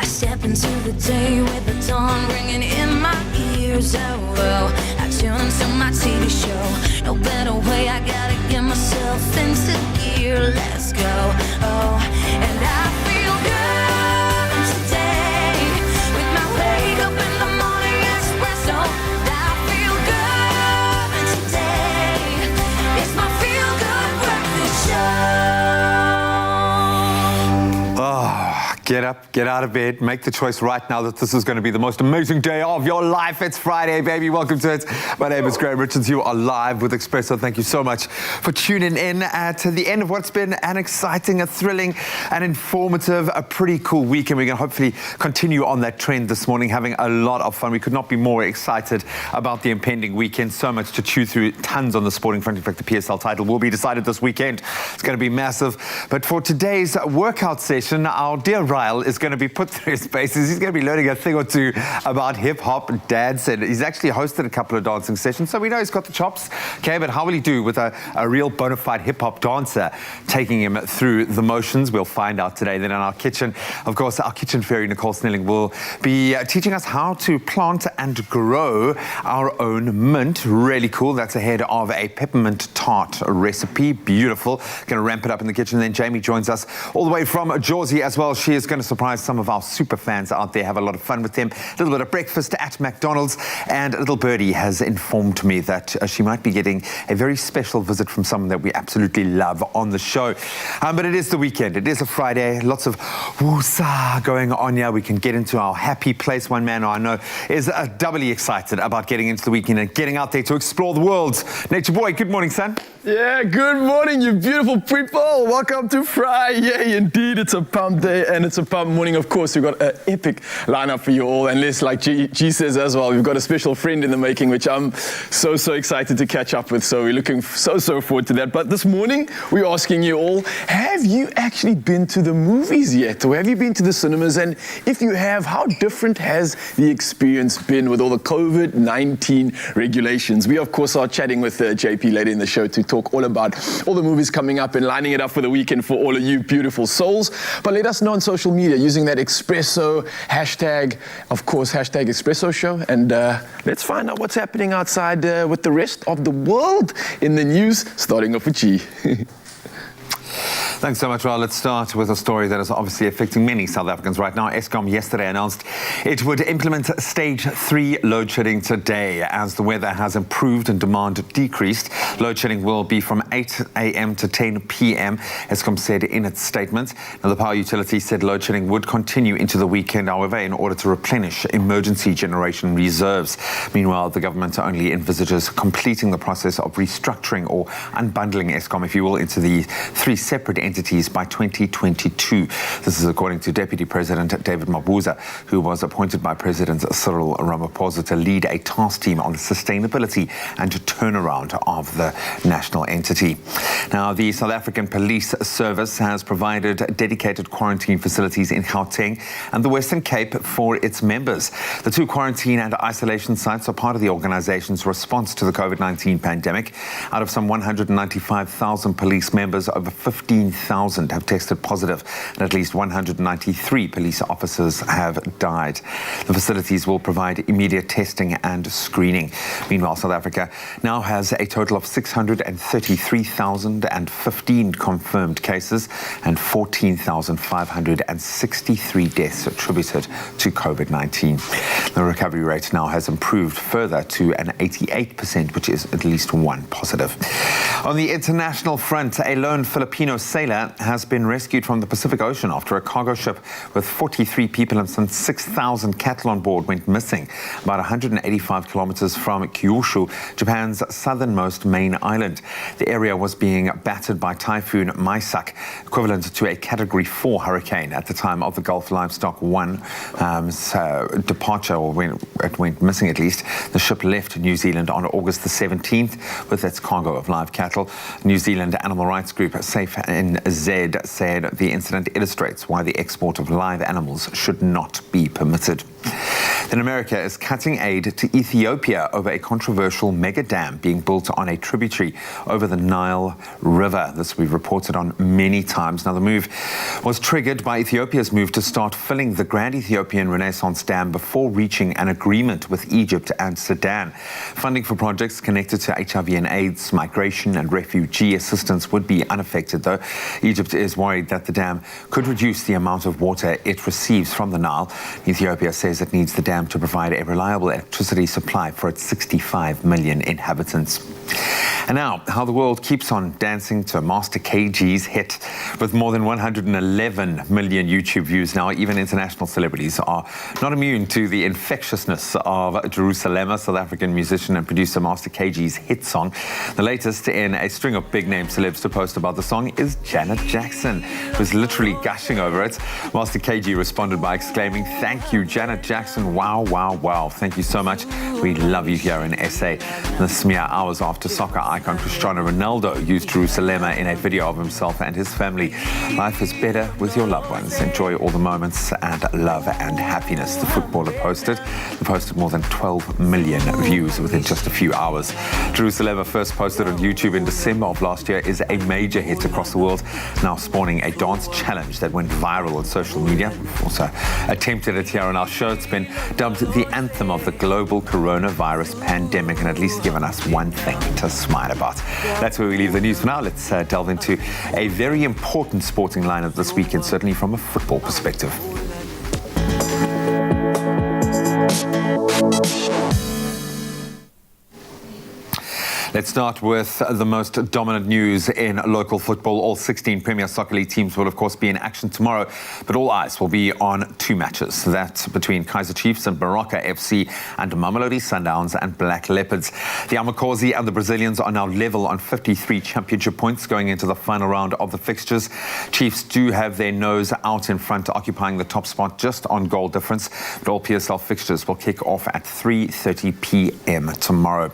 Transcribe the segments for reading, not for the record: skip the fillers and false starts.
I step into the day with the dawn ringing in my ears. Oh, well, I tune into my TV show. No better way, I gotta get myself into gear. Let's go. Oh, and I feel good today with my wake up in the morning espresso. I feel good today. It's my feel good breakfast show. Get up, get out of bed, make the choice right now that this is going to be the most amazing day of your life. It's Friday, baby. Welcome to it. My name is Graham Richards. You are live with Expresso. Thank you so much for tuning in to the end of what's been an exciting, a thrilling, and informative, a pretty cool weekend. We're going to hopefully continue on that trend this morning, having a lot of fun. We could not be more excited about the impending weekend. So much to chew through, tons on the sporting front. In fact, the PSL title will be decided this weekend. It's going to be massive. But for today's workout session, our dear Ryle is going to be put through his paces. He's going to be learning a thing or two about hip-hop. Dad said he's actually hosted a couple of dancing sessions, so we know he's got the chops. Okay, but how will he do with a real bona fide hip-hop dancer taking him through the motions? We'll find out today. Then in our kitchen, of course, our kitchen fairy, Nicole Snelling, will be teaching us how to plant and grow our own mint. Really cool. That's ahead of a peppermint tart recipe. Beautiful. Going to ramp it up in the kitchen. Then Jamie joins us all the way from Jersey as well. She is going to surprise some of our super fans out there, have a lot of fun with them. A little bit of breakfast at McDonald's, and little Birdie has informed me that she might be getting a very special visit from someone that we absolutely love on the show. But it is the weekend. It is a Friday. Lots of woosah going on here. We can get into our happy place. One man I know is doubly excited about getting into the weekend and getting out there to explore the world. Nature Boy, good morning, son. Yeah, good morning, you beautiful people. Welcome to Friday. Indeed, it's a pump day and it's a pump morning. Of course, we've got an epic lineup for you all. And let's, like G says as well, we've got a special friend in the making, which I'm so excited to catch up with. So we're looking so forward to that. But this morning, we're asking you all, have you actually been to the movies yet? Or have you been to the cinemas? And if you have, how different has the experience been with all the COVID-19 regulations? We, of course, are chatting with JP later in the show to talk all about all the movies coming up and lining it up for the weekend for all of you beautiful souls. But let us know on social media using that Expresso hashtag, of course, hashtag Expresso Show. And let's find out what's happening outside with the rest of the world in the news, starting off with G. Thanks so much, Ral. Let's start with a story that is obviously affecting many South Africans right now. Eskom yesterday announced it would implement stage 3 load shedding today as the weather has improved and demand decreased. Load shedding will be from 8 a.m. to 10 p.m., Eskom said in its statement. Now, the power utility said load shedding would continue into the weekend, however, in order to replenish emergency generation reserves. Meanwhile, the government only envisages completing the process of restructuring or unbundling Eskom, if you will, into the 3 separate entities by 2022. This is according to Deputy President David Mabuza, who was appointed by President Cyril Ramaphosa to lead a task team on the sustainability and turnaround of the national entity. Now, the South African Police Service has provided dedicated quarantine facilities in Gauteng and the Western Cape for its members. The 2 quarantine and isolation sites are part of the organization's response to the COVID-19 pandemic. Out of some 195,000 police members, over 15,000 have tested positive, and at least 193 police officers have died. The facilities will provide immediate testing and screening. Meanwhile, South Africa now has a total of 633,015 confirmed cases and 14,563 deaths attributed to COVID-19. The recovery rate now has improved further to an 88%, which is at least 1 positive. On the international front, a lone Filipino sailor has been rescued from the Pacific Ocean after a cargo ship with 43 people and some 6,000 cattle on board went missing about 185 kilometers from Kyushu, Japan's southernmost main island. The area was being battered by Typhoon Maisak, equivalent to a Category 4 hurricane at the time of the Gulf Livestock 1 departure, or when it went missing at least. The ship left New Zealand on August the 17th with its cargo of live cattle. New Zealand animal rights group Safe NZ said the incident illustrates why the export of live animals should not be permitted. Then America is cutting aid to Ethiopia over a controversial mega dam being built on a tributary over the Nile River. This we've reported on many times. Now, the move was triggered by Ethiopia's move to start filling the Grand Ethiopian Renaissance Dam before reaching an agreement with Egypt and Sudan. Funding for projects connected to HIV and AIDS, migration and refugee assistance would be unaffected, though Egypt is worried that the dam could reduce the amount of water it receives from the Nile. Ethiopia says it needs the dam to provide a reliable electricity supply for its 65 million inhabitants. And now, how the world keeps on dancing to Master KG's hit. With more than 111 million YouTube views now, even international celebrities are not immune to the infectiousness of Jerusalem, South African musician and producer Master KG's hit song. The latest in a string of big-name celebs to post about the song is Janet Jackson, who's literally gushing over it. Master KG responded by exclaiming, "Thank you, Janet Jackson. Wow, wow, wow. Thank you so much. We love you here in SA." This mere hours after soccer icon Cristiano Ronaldo used Jerusalem in a video of himself and his family. Life is better with your loved ones. Enjoy all the moments and love and happiness, the footballer posted. He posted more than 12 million views within just a few hours. Jerusalem, first posted on YouTube in December of last year, is a major hit across the world, now spawning a dance challenge that went viral on social media. We've also attempted it here on our show. It's been dubbed the anthem of the global coronavirus pandemic and at least given us one thing to smile about. That's where we leave the news for now. Let's delve into a very important sporting lineup this weekend, certainly from a football perspective. Let's start with the most dominant news in local football. All 16 Premier Soccer League teams will, of course, be in action tomorrow, but all eyes will be on two matches. That's between Kaizer Chiefs and Baraka FC and Mamelodi Sundowns and Black Leopards. The Amakosi and the Brazilians are now level on 53 championship points going into the final round of the fixtures. Chiefs do have their nose out in front, occupying the top spot just on goal difference, but all PSL fixtures will kick off at 3:30 p.m. tomorrow.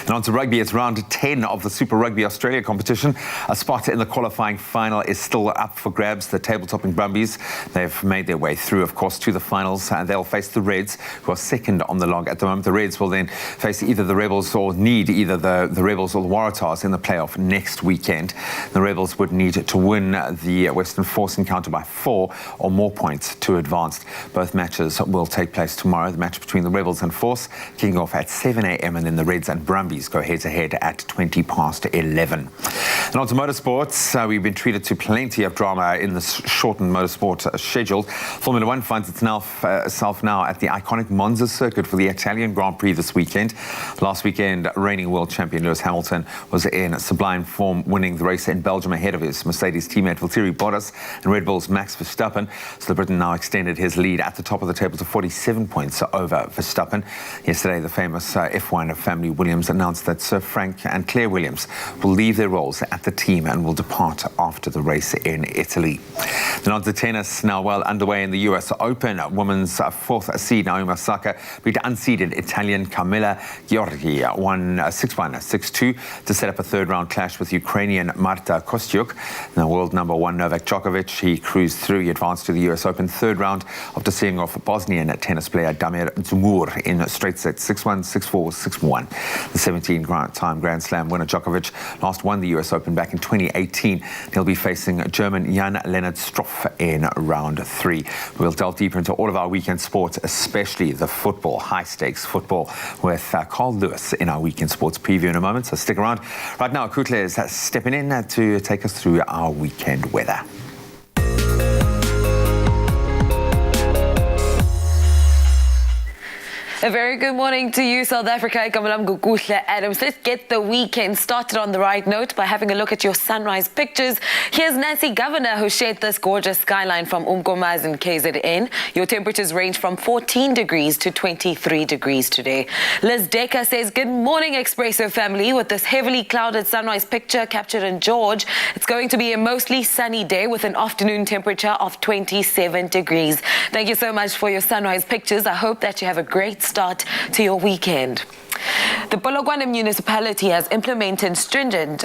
And on to rugby. It's round 10 of the Super Rugby Australia competition. A spot in the qualifying final is still up for grabs. The table-topping Brumbies, they've made their way through, of course, to the finals, and they'll face the Reds, who are second on the log at the moment. The Reds will then face either the Rebels or need either the Rebels or the Waratahs in the playoff next weekend. The Rebels would need to win the Western Force encounter by 4 or more points to advance. Both matches will take place tomorrow. The match between the Rebels and Force kicking off at 7 a.m. and then the Reds and Brumbies go head-to-head at 20 past 11. And on to motorsports. We've been treated to plenty of drama in this shortened motorsport schedule. Formula One finds itself now at the iconic Monza circuit for the Italian Grand Prix this weekend. Last weekend, reigning world champion Lewis Hamilton was in sublime form, winning the race in Belgium ahead of his Mercedes teammate Valtteri Bottas and Red Bull's Max Verstappen. So the Briton now extended his lead at the top of the table to 47 points over Verstappen. Yesterday, the famous F1 family Williams announced that Sir Frank and Claire Williams will leave their roles at the team and will depart after the race in Italy. Then on to tennis, now well underway in the US Open. Women's fourth seed Naomi Osaka beat unseeded Italian Camilla Giorgi, won 6-1, 6-2 to set up a third-round clash with Ukrainian Marta Kostyuk. Now world number one Novak Djokovic, he cruised through. He advanced to the US Open third round after seeing off Bosnian tennis player Damir Dzumhur in straight sets 6-1, 6-4, 6-1. The 17-time Grand Slam winner Djokovic last won the US Open back in 2018. He'll be facing German Jan-Lennard Struff in round 3. We'll delve deeper into all of our weekend sports, especially the football, high-stakes football, with Carl Lewis in our weekend sports preview in a moment. So stick around. Right now, Kutle is stepping in to take us through our weekend weather. A very good morning to you, South Africa. Adams. Let's get the weekend started on the right note by having a look at your sunrise pictures. Here's Nancy Governor, who shared this gorgeous skyline from Umkomazi and KZN. Your temperatures range from 14 degrees to 23 degrees today. Liz Decker says, good morning, Expresso family. With this heavily clouded sunrise picture captured in George, it's going to be a mostly sunny day with an afternoon temperature of 27 degrees. Thank you so much for your sunrise pictures. I hope that you have a great start to your weekend. The Polokwane municipality has implemented stringent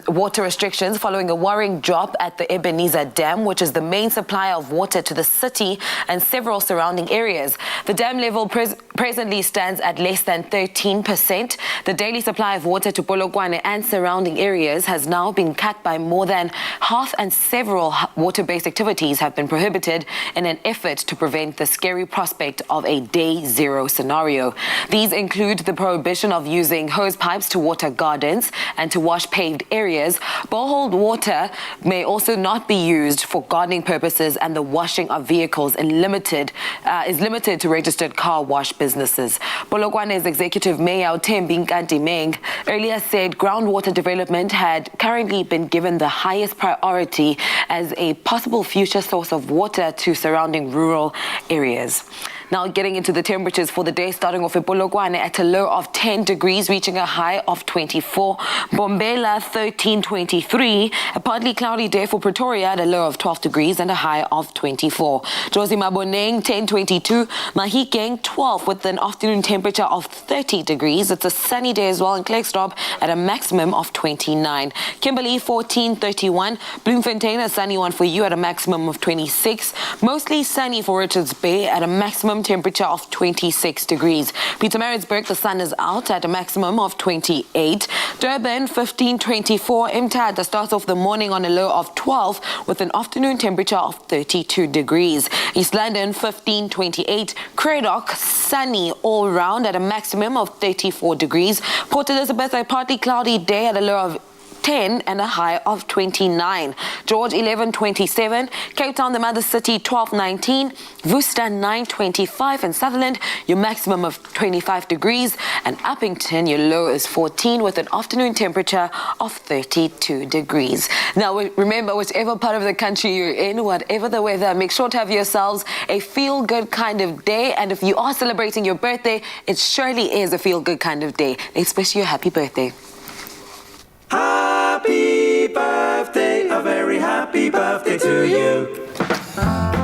water restrictions following a worrying drop at the Ebenezer Dam, which is the main supplier of water to the city and several surrounding areas. The dam level presently stands at less than 13%. The daily supply of water to Polokwane and surrounding areas has now been cut by more than half, and several water-based activities have been prohibited in an effort to prevent the scary prospect of a day zero scenario. These include the prohibition of using hose pipes to water gardens and to wash paved areas. Borehole water may also not be used for gardening purposes, and the washing of vehicles is limited to registered car wash businesses. Polokwane's Executive Mayor Thembi Nkanti-Meng earlier said groundwater development had currently been given the highest priority as a possible future source of water to surrounding rural areas. Now getting into the temperatures for the day, starting off in Polokwane at a low of 10 degrees, reaching a high of 24. Bombela 13-23, a partly cloudy day for Pretoria at a low of 12 degrees and a high of 24. Jozi Maboneng 10-22, Mahikeng 12 with an afternoon temperature of 30 degrees. It's a sunny day as well in Klerksdorp at a maximum of 29. Kimberley 14-31, Bloemfontein a sunny one for you at a maximum of 26. Mostly sunny for Richards Bay at a maximum temperature of 26 degrees. Pietermaritzburg, the sun is out at a maximum of 28. Durban 15-24. Mthatha starts off the morning on a low of 12 with an afternoon temperature of 32 degrees. East London 15-28. Cradock sunny all round at a maximum of 34 degrees. Port Elizabeth a partly cloudy day at a low of 10 and a high of 29. George 11-27, Cape Town the mother city 12-19, Worcester 9-25, and Sutherland your maximum of 25 degrees, and Uppington your low is 14 with an afternoon temperature of 32 degrees. Now remember, whichever part of the country you're in, whatever the weather, make sure to have yourselves a feel-good kind of day, and if you are celebrating your birthday, it surely is a feel-good kind of day. Let's wish you a happy birthday. Happy birthday, a very happy birthday to you.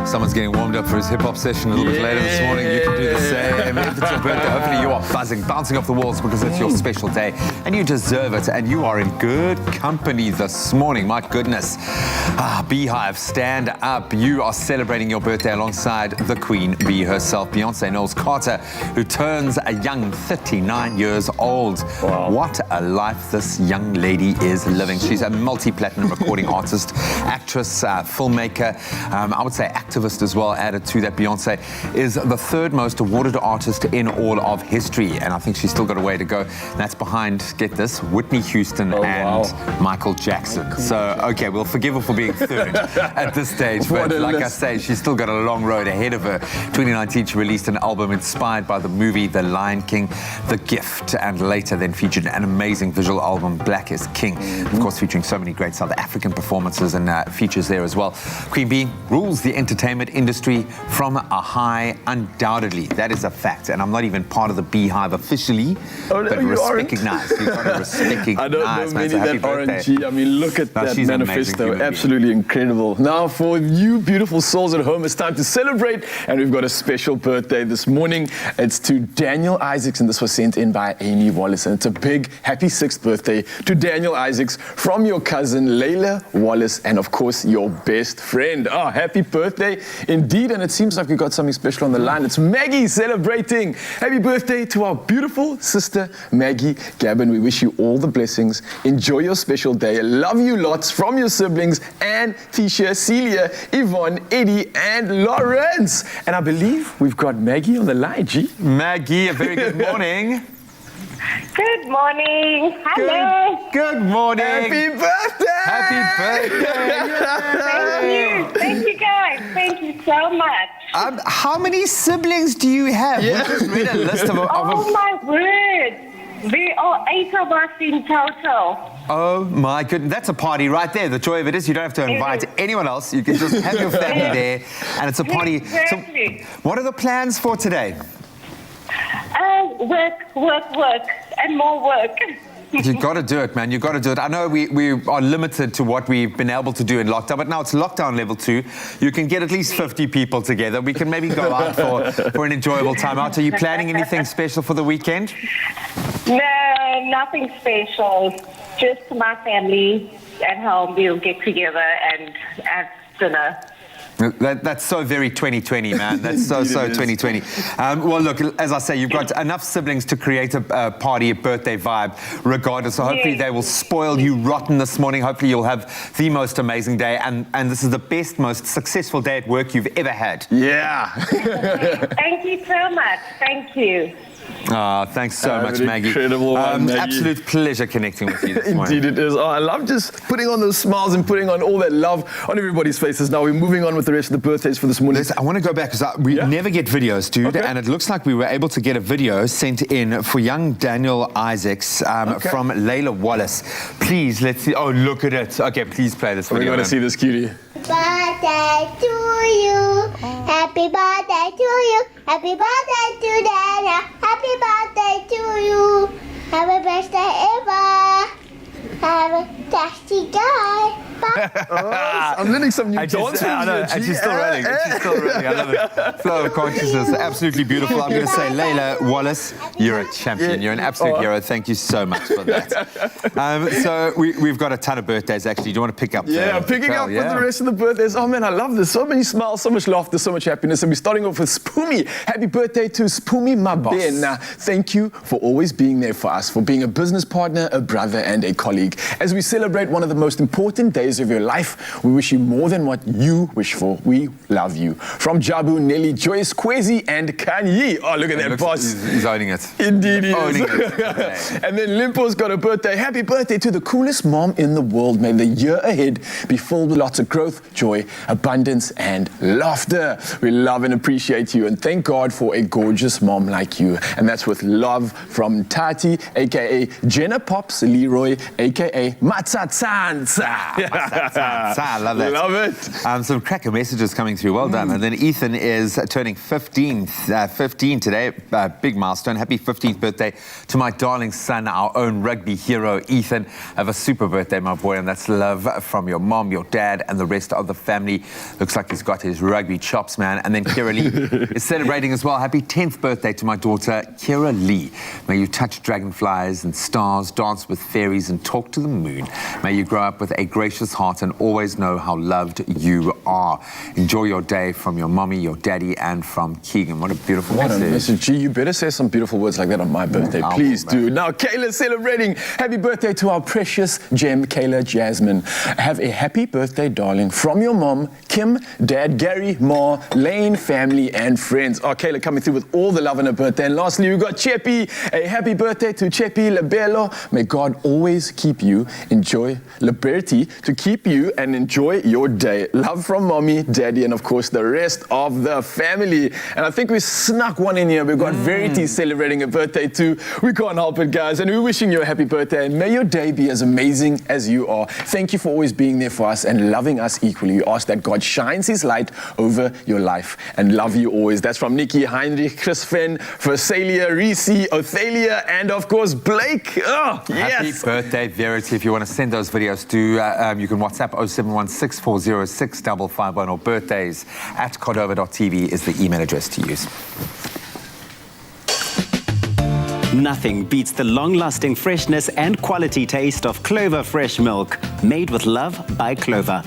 Someone's getting warmed up for his hip-hop session a little bit later this morning. You can do the same. If it's your birthday, hopefully you are buzzing, bouncing off the walls because it's your special day and you deserve it. And you are in good company this morning. My goodness. Beehive, stand up. You are celebrating your birthday alongside the Queen Bee herself, Beyonce Knowles Carter, who turns a young 39 years old. Wow. What a life this young lady is living. She's a multi-platinum recording artist, actress, filmmaker, I would say activist as well. Added to that, Beyonce is the third most awarded artist in all of history, and I think she's still got a way to go. And that's behind, get this, Whitney Houston and Michael Jackson. So, okay, we'll forgive her for being third at this stage, but like I say, she's still got a long road ahead of her. 2019, she released an album inspired by the movie The Lion King, The Gift, and later then featured an amazing visual album, Black is King, of course featuring so many great South African performances and features there as well. Queen Bee rules the entertainment industry from a high, undoubtedly. That is a fact, and I'm not even part of the Beehive officially, but recognized. You've got to recognize. I don't know many that RNG. I mean, look at that manifesto. Absolutely incredible. Now, for you beautiful souls at home, it's time to celebrate, and we've got a special birthday this morning. It's to Daniel Isaacs, and this was sent in by Amy Wallace, and it's a big happy 6th birthday to Daniel Isaacs from your cousin Layla Wallace, and of course your best friend. Oh, happy birthday indeed, and it seems like we've got something special on the line. It's Maggie celebrating. Happy birthday to our beautiful sister Maggie Gavin. We wish you all the blessings. Enjoy your special day. Love you lots from your siblings Anne, Tisha, Celia, Yvonne, Eddie, and Lawrence. And I believe we've got Maggie on the line. G. Maggie, a very good morning. Good morning. Hello. Good morning. Happy birthday. Happy birthday. Thank you guys. Thank you so much. How many siblings do you have? Yeah. We just read a list of Oh my word. There are 8 of us in total. Oh my goodness, that's a party right there. The joy of it is you don't have to invite anyone else. You can just have your family there, and it's a party. Exactly. So, what are the plans for today? Work, and more work. You've got to do it, man. You've got to do it. I know we are limited to what we've been able to do in lockdown, but now it's lockdown level 2. You can get at least 50 people together. We can maybe go out for an enjoyable time out. Are you planning anything special for the weekend? No, nothing special. Just my family at home. We'll get together and have dinner. That's so very 2020, man. That's so 2020. Well, look, as I say, you've got enough siblings to create a party, a birthday vibe, regardless. So hopefully they will spoil you rotten this morning. Hopefully you'll have the most amazing day. And this is the best, most successful day at work you've ever had. Yeah. Thank you so much. Thank you. Thanks so much, Maggie. Incredible one, Maggie. Absolute pleasure connecting with you this morning. Indeed it is. Oh, I love just putting on those smiles and putting on all that love on everybody's faces. Now we're moving on with the rest of the birthdays for this morning. Listen, I want to go back because we never get videos, dude. Okay. And it looks like we were able to get a video sent in for young Daniel Isaacs from Layla Wallace. Please, let's see. Oh, look at it. Okay, please play this video. We're going to see this cutie. Birthday to you. Happy birthday to you. Happy birthday to Dana. Happy birthday to you. Have a best day ever. Have a tasty day. I'm learning some new dance moves. I know, and she's still rolling. She's still rolling. I love it. Flow of consciousness. Absolutely beautiful. I'm going to say, Layla Wallace, you're a champion. You're an absolute hero. Thank you so much for that. So we've got a ton of birthdays, actually. Do you want to pick up? Yeah, picking up with the rest of the birthdays. Oh, man, I love this. So many smiles, so much laughter, so much happiness. And we're starting off with Spumi. Happy birthday to Spumi Mabena. Thank you for always being there for us, for being a business partner, a brother, and a colleague. As we celebrate one of the most important days of your life, we wish you more than what you wish for. We love you. From Jabu, Nelly, Joyce, Kwezi, and Kanye. Oh, look at that boss. He's owning it. Indeed he Owning is. it. And then Limpo's got a birthday. Happy birthday to the coolest mom in the world. May the year ahead be filled with lots of growth, joy, abundance, and laughter. We love and appreciate you, and thank God for a gorgeous mom like you. And that's with love from Tati, a.k.a. Jenna Pops Leroy, a.k.a. Matsatsansa. I love that. Love it. Some cracker messages coming through. Well done. And then Ethan is turning 15 today. Big milestone. Happy 15th birthday to my darling son, our own rugby hero, Ethan. Have a super birthday, my boy. And that's love from your mom, your dad, and the rest of the family. Looks like he's got his rugby chops, man. And then Kira Lee is celebrating as well. Happy 10th birthday to my daughter, Kira Lee. May you touch dragonflies and stars, dance with fairies, and talk to the moon. May you grow up with a gracious heart and always know how loved you are. Enjoy your day from your mommy, your daddy, and from Keegan. What a beautiful message. Gee, you better say some beautiful words like that on my birthday. Please do. Now, Kayla's celebrating. Happy birthday to our precious gem, Kayla Jasmine. Have a happy birthday, darling, from your mom, Kim, Dad, Gary, Ma, Lane, family, and friends. Oh, Kayla coming through with all the love on her birthday. And lastly, we've got Chepi. A happy birthday to Chepi Labello. May God always keep you. Enjoy liberty to keep you and enjoy your day. Love from mommy, daddy, and of course the rest of the family. And I think we snuck one in here. We've got Verity celebrating a birthday too. We can't help it, guys. And we're wishing you a happy birthday. And may your day be as amazing as you are. Thank you for always being there for us and loving us equally. We ask that God shines his light over your life and love you always. That's from Nikki, Heinrich, Chris Finn, Versalia, Reese, Othalia, and of course Blake. Oh, yes. Happy birthday, Verity. If you want to send those videos to, you can WhatsApp 0716406551 or birthdays at cordova.tv is the email address to use. Nothing beats the long-lasting freshness and quality taste of Clover fresh milk, made with love by Clover.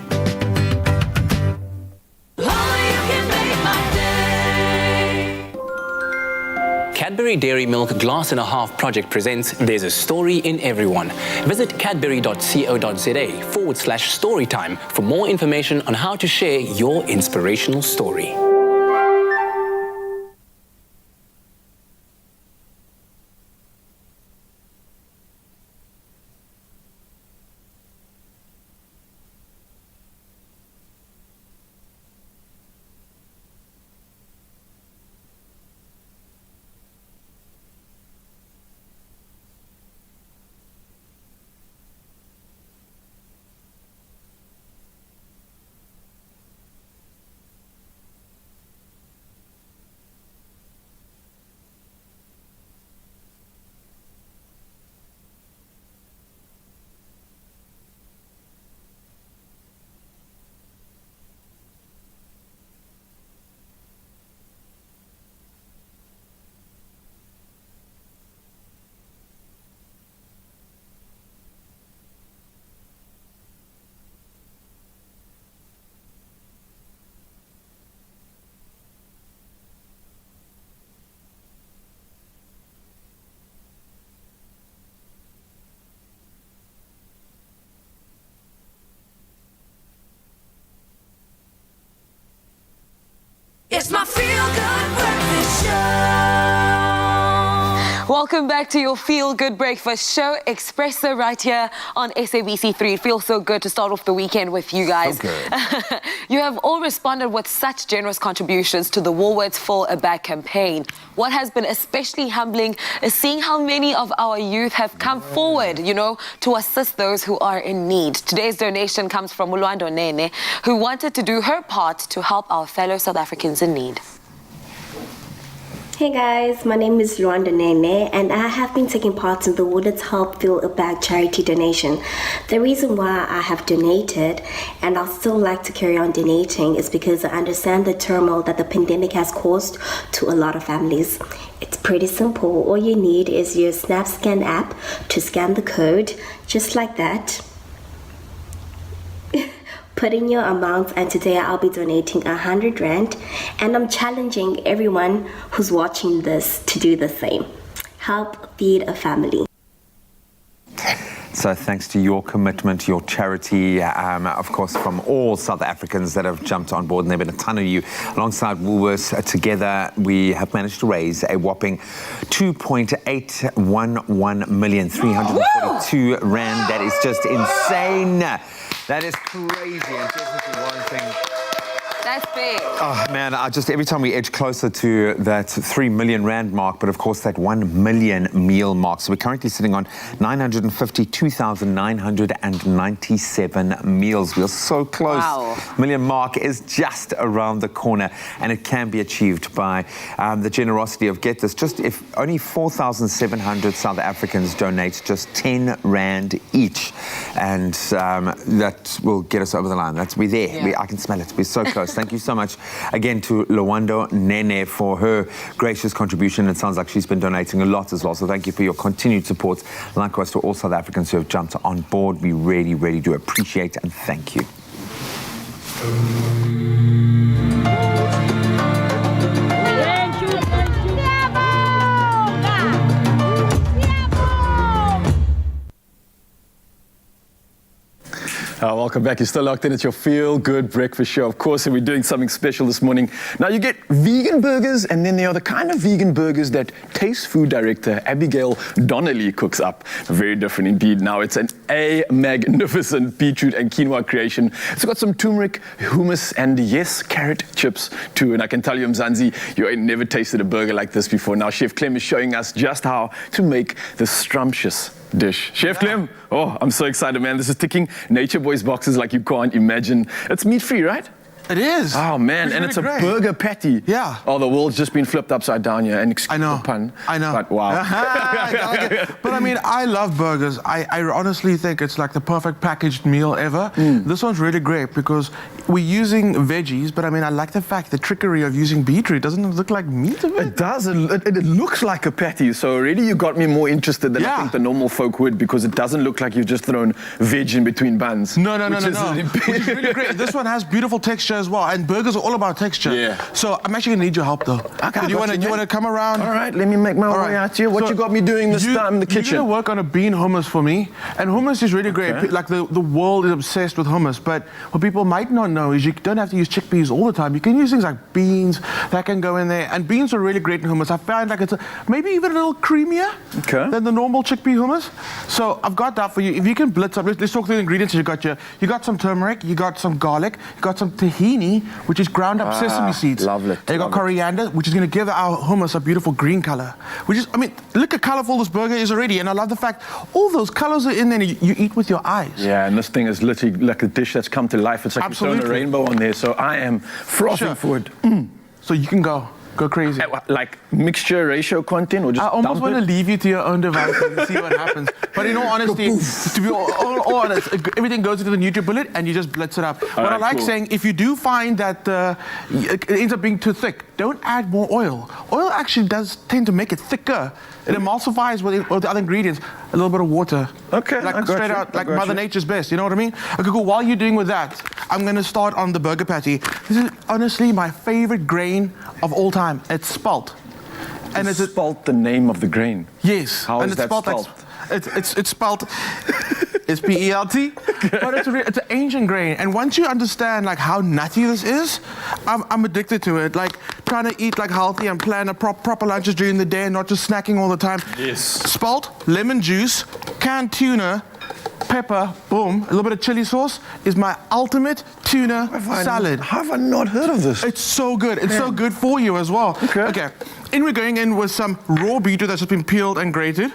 Cadbury Dairy Milk Glass and a Half project presents There's a Story in Everyone. Visit cadbury.co.za/storytime for more information on how to share your inspirational story. It's my feel-good breakfast show. Welcome back to your Feel Good Breakfast show, Expresso, right here on SABC3. It feels so good to start off the weekend with you guys. So good. You have all responded with such generous contributions to the Woolworths Fill a Bag campaign. What has been especially humbling is seeing how many of our youth have come forward, to assist those who are in need. Today's donation comes from Luando Nene, who wanted to do her part to help our fellow South Africans in need. Hey guys, my name is Luanda Nene and I have been taking part in the Woolworths Help Fill a Bag charity donation. The reason why I have donated and I'll still like to carry on donating is because I understand the turmoil that the pandemic has caused to a lot of families. It's pretty simple. All you need is your SnapScan app to scan the code, just like that. Put in your amount, and today I'll be donating 100 Rand, and I'm challenging everyone who's watching this to do the same. Help feed a family. So thanks to your commitment, your charity, of course, from all South Africans that have jumped on board, and there have been a ton of you. Alongside Woolworths, together we have managed to raise a whopping 2.811,342 Rand. That is just insane. That is crazy, and definitely one thing. That's big. Oh man, every time we edge closer to that 3 million Rand mark, but of course that 1 million meal mark. So we're currently sitting on 952,997 meals. We're so close. Wow. Million mark is just around the corner, and it can be achieved by the generosity of, get this, just if only 4,700 South Africans donate just 10 Rand each, and that will get us over the line. We're there. Yeah. I can smell it. We're so close. Thank you so much again to Luando Nene for her gracious contribution. It sounds like she's been donating a lot as well. So thank you for your continued support. Likewise to all South Africans who have jumped on board. We really, really do appreciate and thank you. Welcome back. You're still locked in. It's your Feel Good Breakfast show. Of course, and we're doing something special this morning. Now, you get vegan burgers, and then there are the kind of vegan burgers that Taste Food Director Abigail Donnelly cooks up. Very different indeed. Now, it's a magnificent beetroot and quinoa creation. It's got some turmeric, hummus, and yes, carrot chips too. And I can tell you, Mzansi, you ain't never tasted a burger like this before. Now, Chef Clem is showing us just how to make this scrumptious dish. Chef Clem, oh, I'm so excited, man. This is ticking Nature Boy's boxes like you can't imagine. It's meat-free, right? It is. Oh, man, It's and really it's a great. burger patty. Yeah. Oh, the world's just been flipped upside down here, and excuse the pun. I know. But wow. But I mean, I love burgers. I honestly think it's like the perfect packaged meal ever. This one's really great because we're using veggies, but I mean, I like the fact, the trickery of using beetroot. Doesn't it look like meat a bit? It does. It looks like a patty. So already you got me more interested than I think the normal folk would, because it doesn't look like you've just thrown veg in between buns. No. Which is Which is really great. This one has beautiful texture as well, and burgers are all about texture. Yeah. So I'm actually gonna need your help though. Okay, Do you want to come around? All right, let me make my way out here. What you got me doing this time in the kitchen? You're gonna work on a bean hummus for me, and hummus is really great. Okay. Like the world is obsessed with hummus, but what people might not know is you don't have to use chickpeas all the time. You can use things like beans that can go in there, and beans are really great in hummus. I find like it's maybe even a little creamier than the normal chickpea hummus. So I've got that for you. If you can blitz up, let's talk through the ingredients. You got some turmeric, you got some garlic, you got some tahini, which is ground up sesame seeds. Lovely. And you got coriander, which is going to give our hummus a beautiful green color. Which is, I mean, look how colorful this burger is already, and I love the fact all those colors are in there. And you eat with your eyes. Yeah, and this thing is literally like a dish that's come to life. It's like you've thrown a rainbow on there. So I am frothing for it. So you can go crazy. Like mixture ratio content, or just I almost dump want to it? leave you to your own devices and see what happens. But in all honesty, to be all honest, everything goes into the NutriBullet and you just blitz it up. What I like saying, if you do find that it ends up being too thick, don't add more oil. Oil actually does tend to make it thicker. It emulsifies with the other ingredients. A little bit of water. Okay, I like got straight you, out, I like got Mother you. Nature's best. You know what I mean? Okay, cool. While you're doing with that, I'm going to start on the burger patty. This is honestly my favorite grain of all time. It's spelt. And it's spelt the name of the grain. Yes. How and is it's that spelt? spelt? It's spelt. S-P-E-L-T. But it's an ancient grain. And once you understand like how nutty this is, I'm addicted to it. Like trying to eat like healthy and plan a proper lunches during the day and not just snacking all the time. Yes. Spalt, lemon juice, canned tuna, pepper, boom, a little bit of chili sauce is my ultimate tuna salad. How have I not heard of this? It's so good. It's so good for you as well. Okay. We're going in with some raw beetroot that's just been peeled and grated.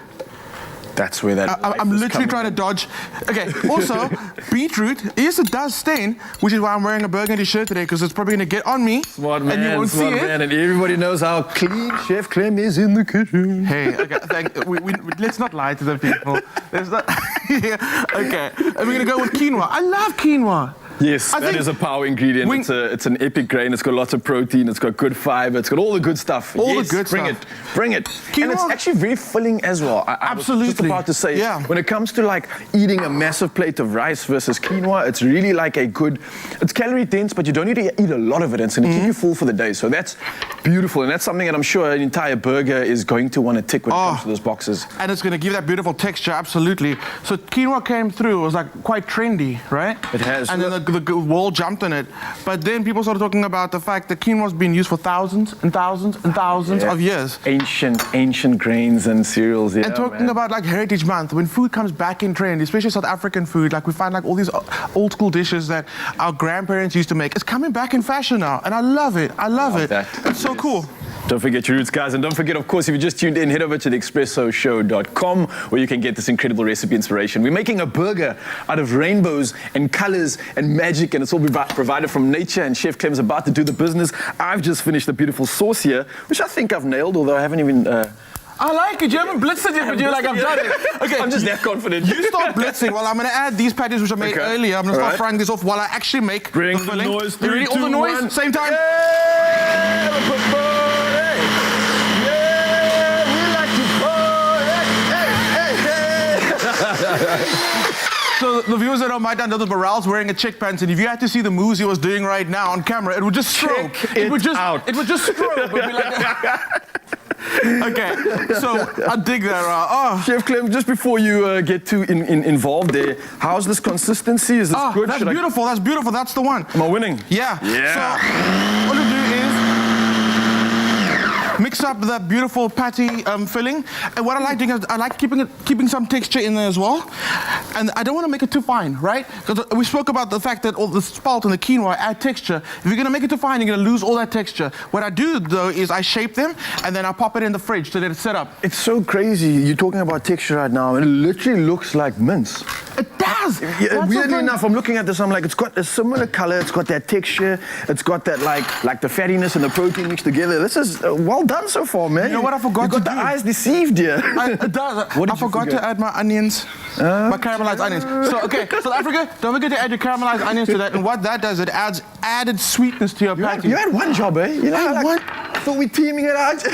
That's where that. I'm literally trying to dodge. Okay. Also, beetroot, yes, it does stain, which is why I'm wearing a burgundy shirt today, because it's probably going to get on me. Smart man, and you won't see it. man, and everybody knows how clean Chef Clem is in the kitchen. Hey, okay, let's not lie to the people. Let's not. Yeah, okay. And we're going to go with quinoa. I love quinoa. Yes, that is a power ingredient. It's an epic grain. It's got lots of protein. It's got good fiber. It's got all the good stuff. All the good stuff. Bring it. Quinoa, and it's actually very filling as well. I was just about to say, when it comes to like eating a massive plate of rice versus quinoa, it's really like it's calorie dense, but you don't need to eat a lot of it. It's going to keep you full for the day. So that's beautiful. And that's something that I'm sure an entire burger is going to want to tick when it comes to those boxes. And it's going to give that beautiful texture, absolutely. So quinoa came through. It was like quite trendy, right? It has. And then the world jumped on it. But then people started talking about the fact that quinoa's been used for thousands and thousands and thousands of years. Ancient grains and cereals. Yeah, and talking about like Heritage Month, when food comes back in trend, especially South African food, like we find like all these old school dishes that our grandparents used to make. It's coming back in fashion now, and I love it. I love it. It's so cool. Don't forget your roots, guys. And don't forget, of course, if you just tuned in, head over to the expressoshow.com where you can get this incredible recipe inspiration. We're making a burger out of rainbows and colors and magic, and it's all provided from nature, and Chef Clem's about to do the business. I've just finished a beautiful sauce here, which I think I've nailed, although I haven't even... I like it. You haven't blitzed it yet, but you're like, I've done it. Okay, I'm just that confident. You start blitzing. Well, I'm going to add these patties, which I made earlier. I'm going to start frying this off while I actually make the filling. Noise. 3, you ready? 2, all the noise, 1. Same time. So the viewers that might not know that Baral's wearing a check pants, and if you had to see the moves he was doing right now on camera, it would just stroke. It would just stroke. It would be like okay, so I dig that. Chef Clem, just before you get too involved there, how's this consistency? Is this good? That's beautiful. That's beautiful. That's the one. Am I winning? Yeah. So what you do is mix up that beautiful patty filling, and what I like doing is I like keeping some texture in there as well, and I don't want to make it too fine, right? Because we spoke about the fact that all the spalt and the quinoa add texture. If you're going to make it too fine, you're going to lose all that texture. What I do though is I shape them and then I pop it in the fridge to let it set up. It's so crazy. You're talking about texture right now, and it literally looks like mince. It does. Yeah, weirdly enough, I'm looking at this. I'm like, it's got a similar color. It's got that texture. It's got that like the fattiness and the protein mixed together. This is well done so far, man. You know what I forgot to do? You got the eyes deceived here. It does. I forgot to add my onions, my caramelized onions. So, okay, South Africa, don't forget to add your caramelized onions to that. And what that does, it adds added sweetness to your patty. You had one job, eh? You know, I thought we're teaming it out.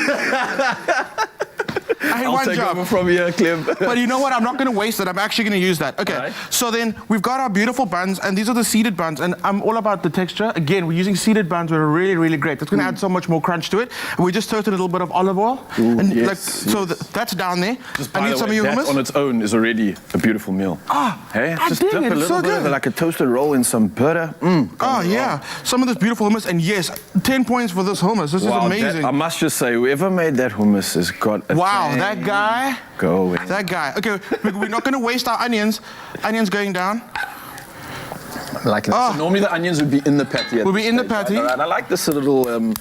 I'll take over from here, Clem. But you know what? I'm not going to waste it. I'm actually going to use that. Okay. So then we've got our beautiful buns, and these are the seeded buns. And I'm all about the texture. Again, we're using seeded buns, which are really, really great. That's going to add so much more crunch to it. And we just toasted a little bit of olive oil. Ooh, and that's down there. I need some of your hummus. That on its own is already a beautiful meal. Hey, just dip a little bit of like a toasted roll in some butter. Yeah. Some of this beautiful hummus. And yes, 10 points for this hummus. This is amazing. I must just say, whoever made that hummus has got a that guy. Go away. That guy. Okay, we're not going to waste our onions. Onions going down. Like so normally the onions would be in the patty. Would be in the patty. Right? I like this little,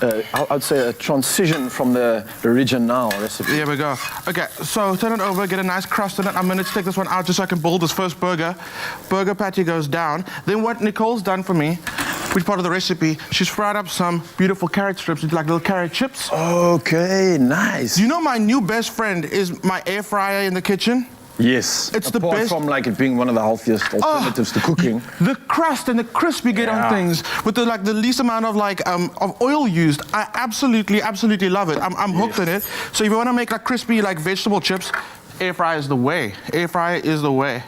I'd say a transition from the original recipe. Here we go. Okay, so turn it over, get a nice crust in it. I'm going to take this one out just so I can build this first burger. Burger patty goes down. Then what Nicole's done for me, which part of the recipe, she's fried up some beautiful carrot strips, like little carrot chips. Okay, nice. Do you know my new best friend is my air fryer in the kitchen? Yes. It's the best. Apart from like it being one of the healthiest alternatives to cooking. The crust and the crisp you get on things with the least amount of of oil used. I absolutely love it. I'm hooked on it. So if you want to make like crispy like vegetable chips, air fryer is the way. Air fryer is the way.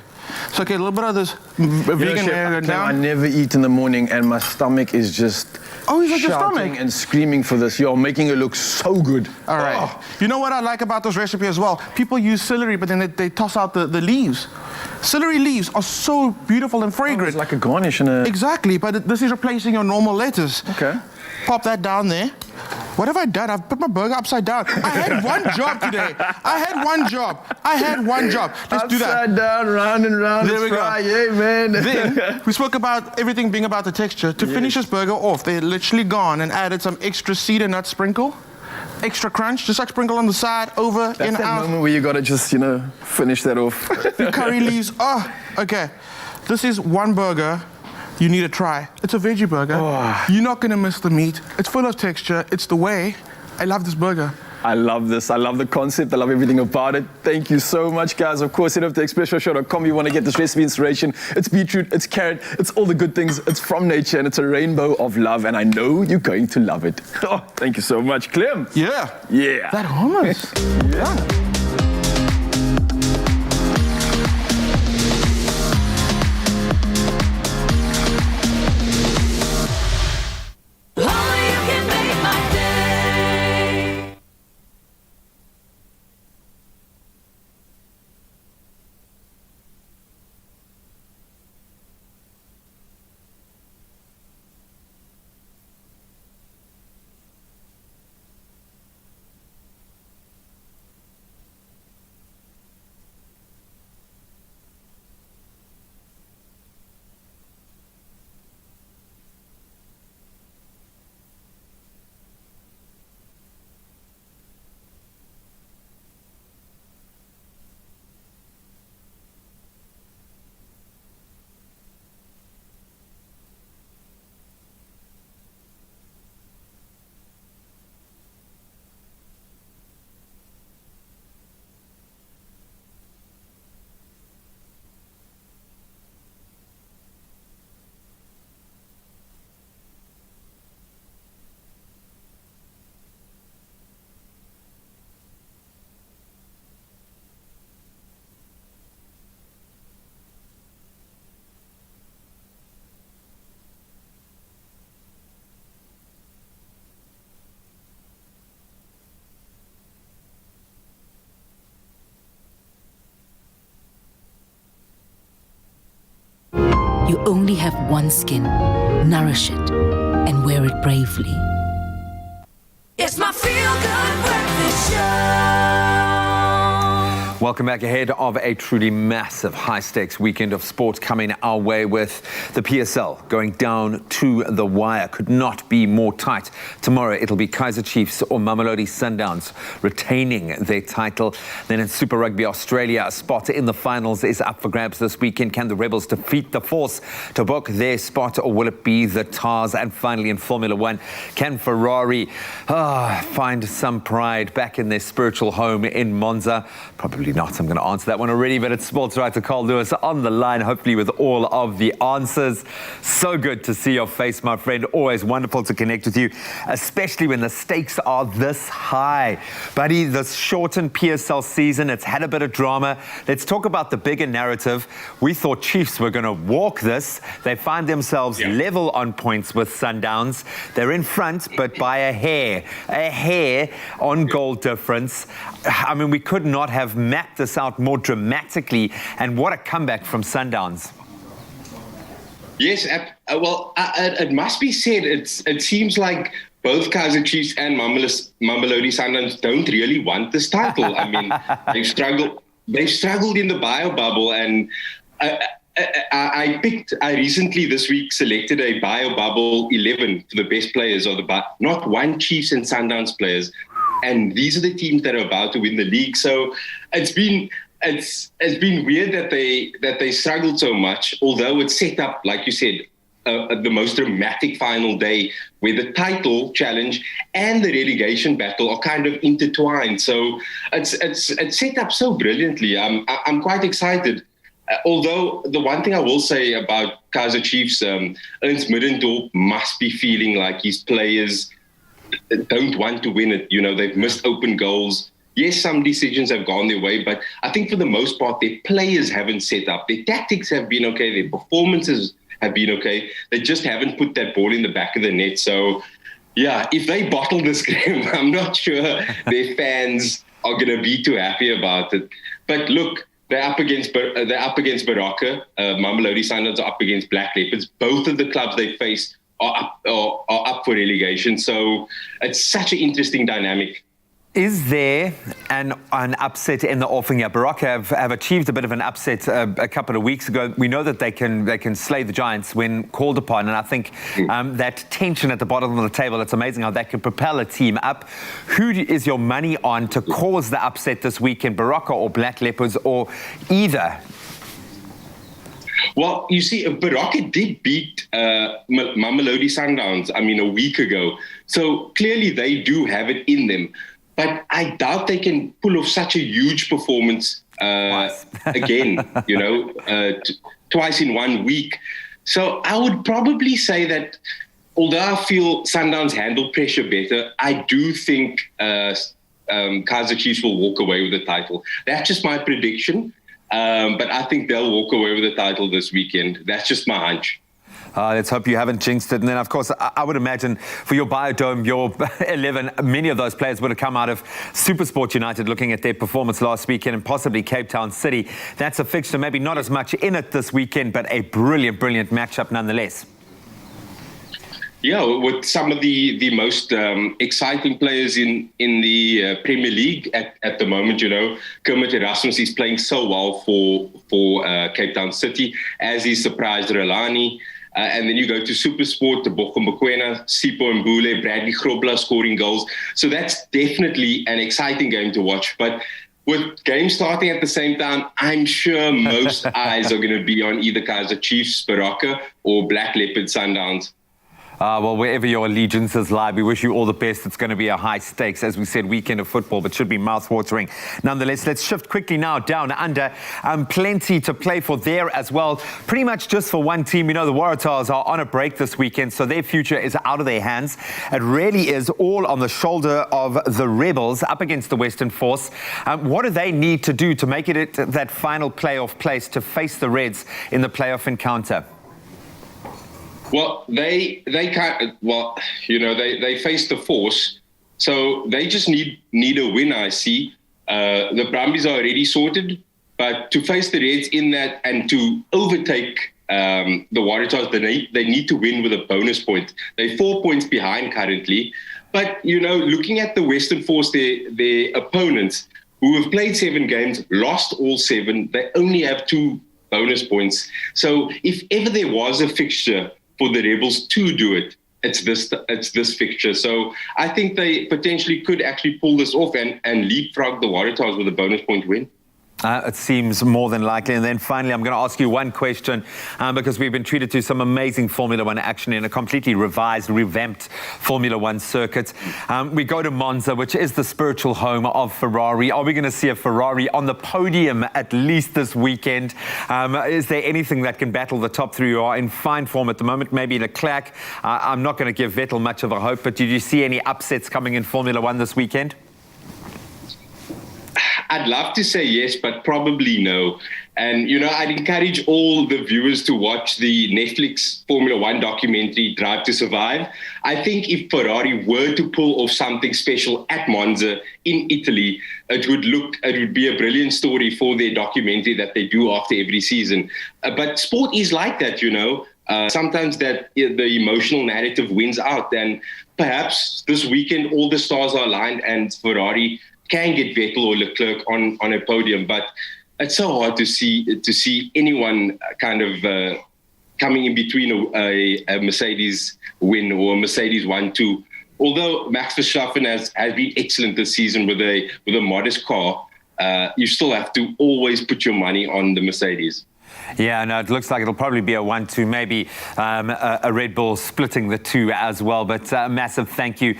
So okay, a little bit of this You know, vegan Chef, area I down. never eat in the morning, and my stomach is just Oh, is that your shouting stomach? and screaming for this. You're making it look so good. All right. Oh. You know what I like about this recipe as well? People use celery, but then they toss out the leaves. Celery leaves are so beautiful and fragrant. It's like a garnish in a... Exactly, but this is replacing your normal lettuce. Okay. Pop that down there. What have I done? I've put my burger upside down. I had one job today. I had one job. Let's do that. Upside down, round and round. There we go. Yeah, man. Then we spoke about everything being about the texture. To finish this burger off, they literally gone and added some extra cedar nut sprinkle, extra crunch, just like sprinkle on the side, over, That's in, that out. moment where you gotta just, finish that off. The curry leaves. Oh, okay. This is one burger you need to try. It's a veggie burger. Oh. You're not gonna miss the meat. It's full of texture. It's the way. I love this burger. I love this. I love the concept. I love everything about it. Thank you so much, guys. Of course, head over to expressoshow.com. You want to get this recipe inspiration. It's beetroot, it's carrot, it's all the good things. It's from nature, and it's a rainbow of love, and I know you're going to love it. Oh, thank you so much, Clem. Yeah. Yeah. That hummus. Yeah. Only you can make my day. You only have one skin. Nourish it and wear it bravely. It's my feel-good breakfast show. Welcome back ahead of a truly massive high-stakes weekend of sport coming our way with the PSL going down to the wire. Could not be more tight. Tomorrow it'll be Kaizer Chiefs or Mamelodi Sundowns retaining their title. Then in Super Rugby Australia, a spot in the finals is up for grabs this weekend. Can the Rebels defeat the Force to book their spot, or will it be the Tars? And finally in Formula One, can Ferrari find some pride back in their spiritual home in Monza? Probably not. I'm going to answer that one already, but it's sports writer Carl Lewis on the line, hopefully with all of the answers. So good to see your face, my friend. Always wonderful to connect with you, especially when the stakes are this high. Buddy, this shortened PSL season, it's had a bit of drama. Let's talk about the bigger narrative. We thought Chiefs were going to walk this. They find themselves level on points with Sundowns. They're in front, but by a hair on goal difference. I mean, we could not have mapped this out more dramatically, and what a comeback from Sundowns. Yes, well, it must be said, it seems like both Kaizer Chiefs and Mamelodi Sundowns don't really want this title. I mean, they've struggled in the bio bubble, and I recently this week selected a bio bubble 11 for the best players of the not one Chiefs and Sundowns players. And these are the teams that are about to win the league. So it's been weird that they struggled so much, although it's set up, like you said, the most dramatic final day where the title challenge and the relegation battle are kind of intertwined. So it's set up so brilliantly. I'm quite excited. Although the one thing I will say about Kaizer Chiefs, Ernst Middendorp must be feeling like his players don't want to win it. You know, they've missed open goals. yes, some decisions have gone their way, but I think for the most part, their players haven't set up. Their tactics have been okay. Their performances have been okay. They just haven't put that ball in the back of the net. So, yeah, if they bottle this game, I'm not sure their fans are going to be too happy about it. But look, they're up against Baraka. Mamelodi Sundowns are up against Black Leopards. Both of the clubs they face are up for relegation. So it's such an interesting dynamic. Is there an upset in the offing here? Baraka have achieved a bit of an upset a couple of weeks ago. We know that they can slay the Giants when called upon, and I think that tension at the bottom of the table, it's amazing how that can propel a team up. Who is your money on to cause the upset this weekend, Baraka or Black Leopards, or either? Well, you see, Baraka did beat Mamelodi Sundowns, a week ago. So clearly they do have it in them. But I doubt they can pull off such a huge performance again, twice in 1 week. So I would probably say that although I feel Sundowns handle pressure better, I do think Kaizer Chiefs will walk away with the title. That's just my prediction. But I think they'll walk away with the title this weekend. That's just my hunch. Let's hope you haven't jinxed it. And then, of course, I would imagine for your Biodome, your 11, many of those players would have come out of SuperSport United looking at their performance last weekend and possibly Cape Town City. That's a fixture, maybe not as much in it this weekend, but a brilliant, brilliant matchup nonetheless. Yeah, with some of the most exciting players in the Premier League at the moment, Kermit Erasmus is playing so well for Cape Town City, as he surprised Relani. And then you go to SuperSport, the Bochum Bakwena, Sipho Mbule, Bradley Grobler scoring goals. So that's definitely an exciting game to watch. But with games starting at the same time, I'm sure most eyes are going to be on either Kaizer Chiefs, Baraka, or Black Leopard Sundowns. Well, wherever your allegiances lie, we wish you all the best. It's going to be a high stakes, as we said, weekend of football, but should be mouth-watering. Nonetheless, let's shift quickly now down under. Plenty to play for there as well. Pretty much just for one team. The Waratahs are on a break this weekend, so their future is out of their hands. It really is all on the shoulder of the Rebels up against the Western Force. What do they need to do to make it that final playoff place to face the Reds in the playoff encounter? Well, they can't. Well, they face the Force, so they just need a win. I see. The Brumbies are already sorted, but to face the Reds in that and to overtake the Waratahs, they need to win with a bonus point. They're 4 points behind currently, but looking at the Western Force, their opponents who have played 7 games, lost all 7. They only have 2 bonus points. So if ever there was a fixture for the Rebels to do it, it's this fixture. So I think they potentially could actually pull this off and leapfrog the Waratahs with a bonus point win. It seems more than likely. And then finally, I'm going to ask you one question because we've been treated to some amazing Formula One action in a completely revamped Formula One circuit. We go to Monza, which is the spiritual home of Ferrari. Are we going to see a Ferrari on the podium at least this weekend? Is there anything that can battle the top 3 who are in fine form at the moment? Maybe Leclerc. I'm not going to give Vettel much of a hope, but did you see any upsets coming in Formula One this weekend? I'd love to say yes, but probably no. And, I'd encourage all the viewers to watch the Netflix Formula One documentary, Drive to Survive. I think if Ferrari were to pull off something special at Monza in Italy, it would be a brilliant story for their documentary that they do after every season. But sport is like that, sometimes that the emotional narrative wins out. And perhaps this weekend, all the stars are aligned and Ferrari can get Vettel or Leclerc on a podium, but it's so hard to see anyone kind of coming in between a Mercedes win or a Mercedes 1-2. Although Max Verstappen has been excellent this season with a modest car, you still have to always put your money on the Mercedes. Yeah, no, it looks like it'll probably be a 1-2, maybe a Red Bull splitting the two as well. But massive thank you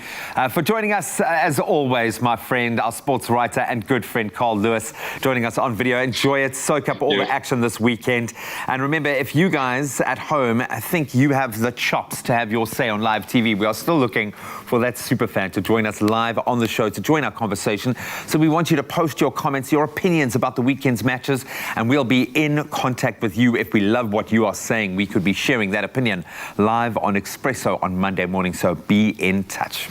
for joining us, as always, my friend, our sports writer and good friend, Carl Lewis, joining us on video. Enjoy it. Soak up all the action this weekend. And remember, if you guys at home think you have the chops to have your say on live TV, we are still looking for that super fan to join us live on the show, to join our conversation. So we want you to post your comments, your opinions about the weekend's matches, and we'll be in contact with you. If we love what you are saying, we could be sharing that opinion live on Expresso on Monday morning. So be in touch.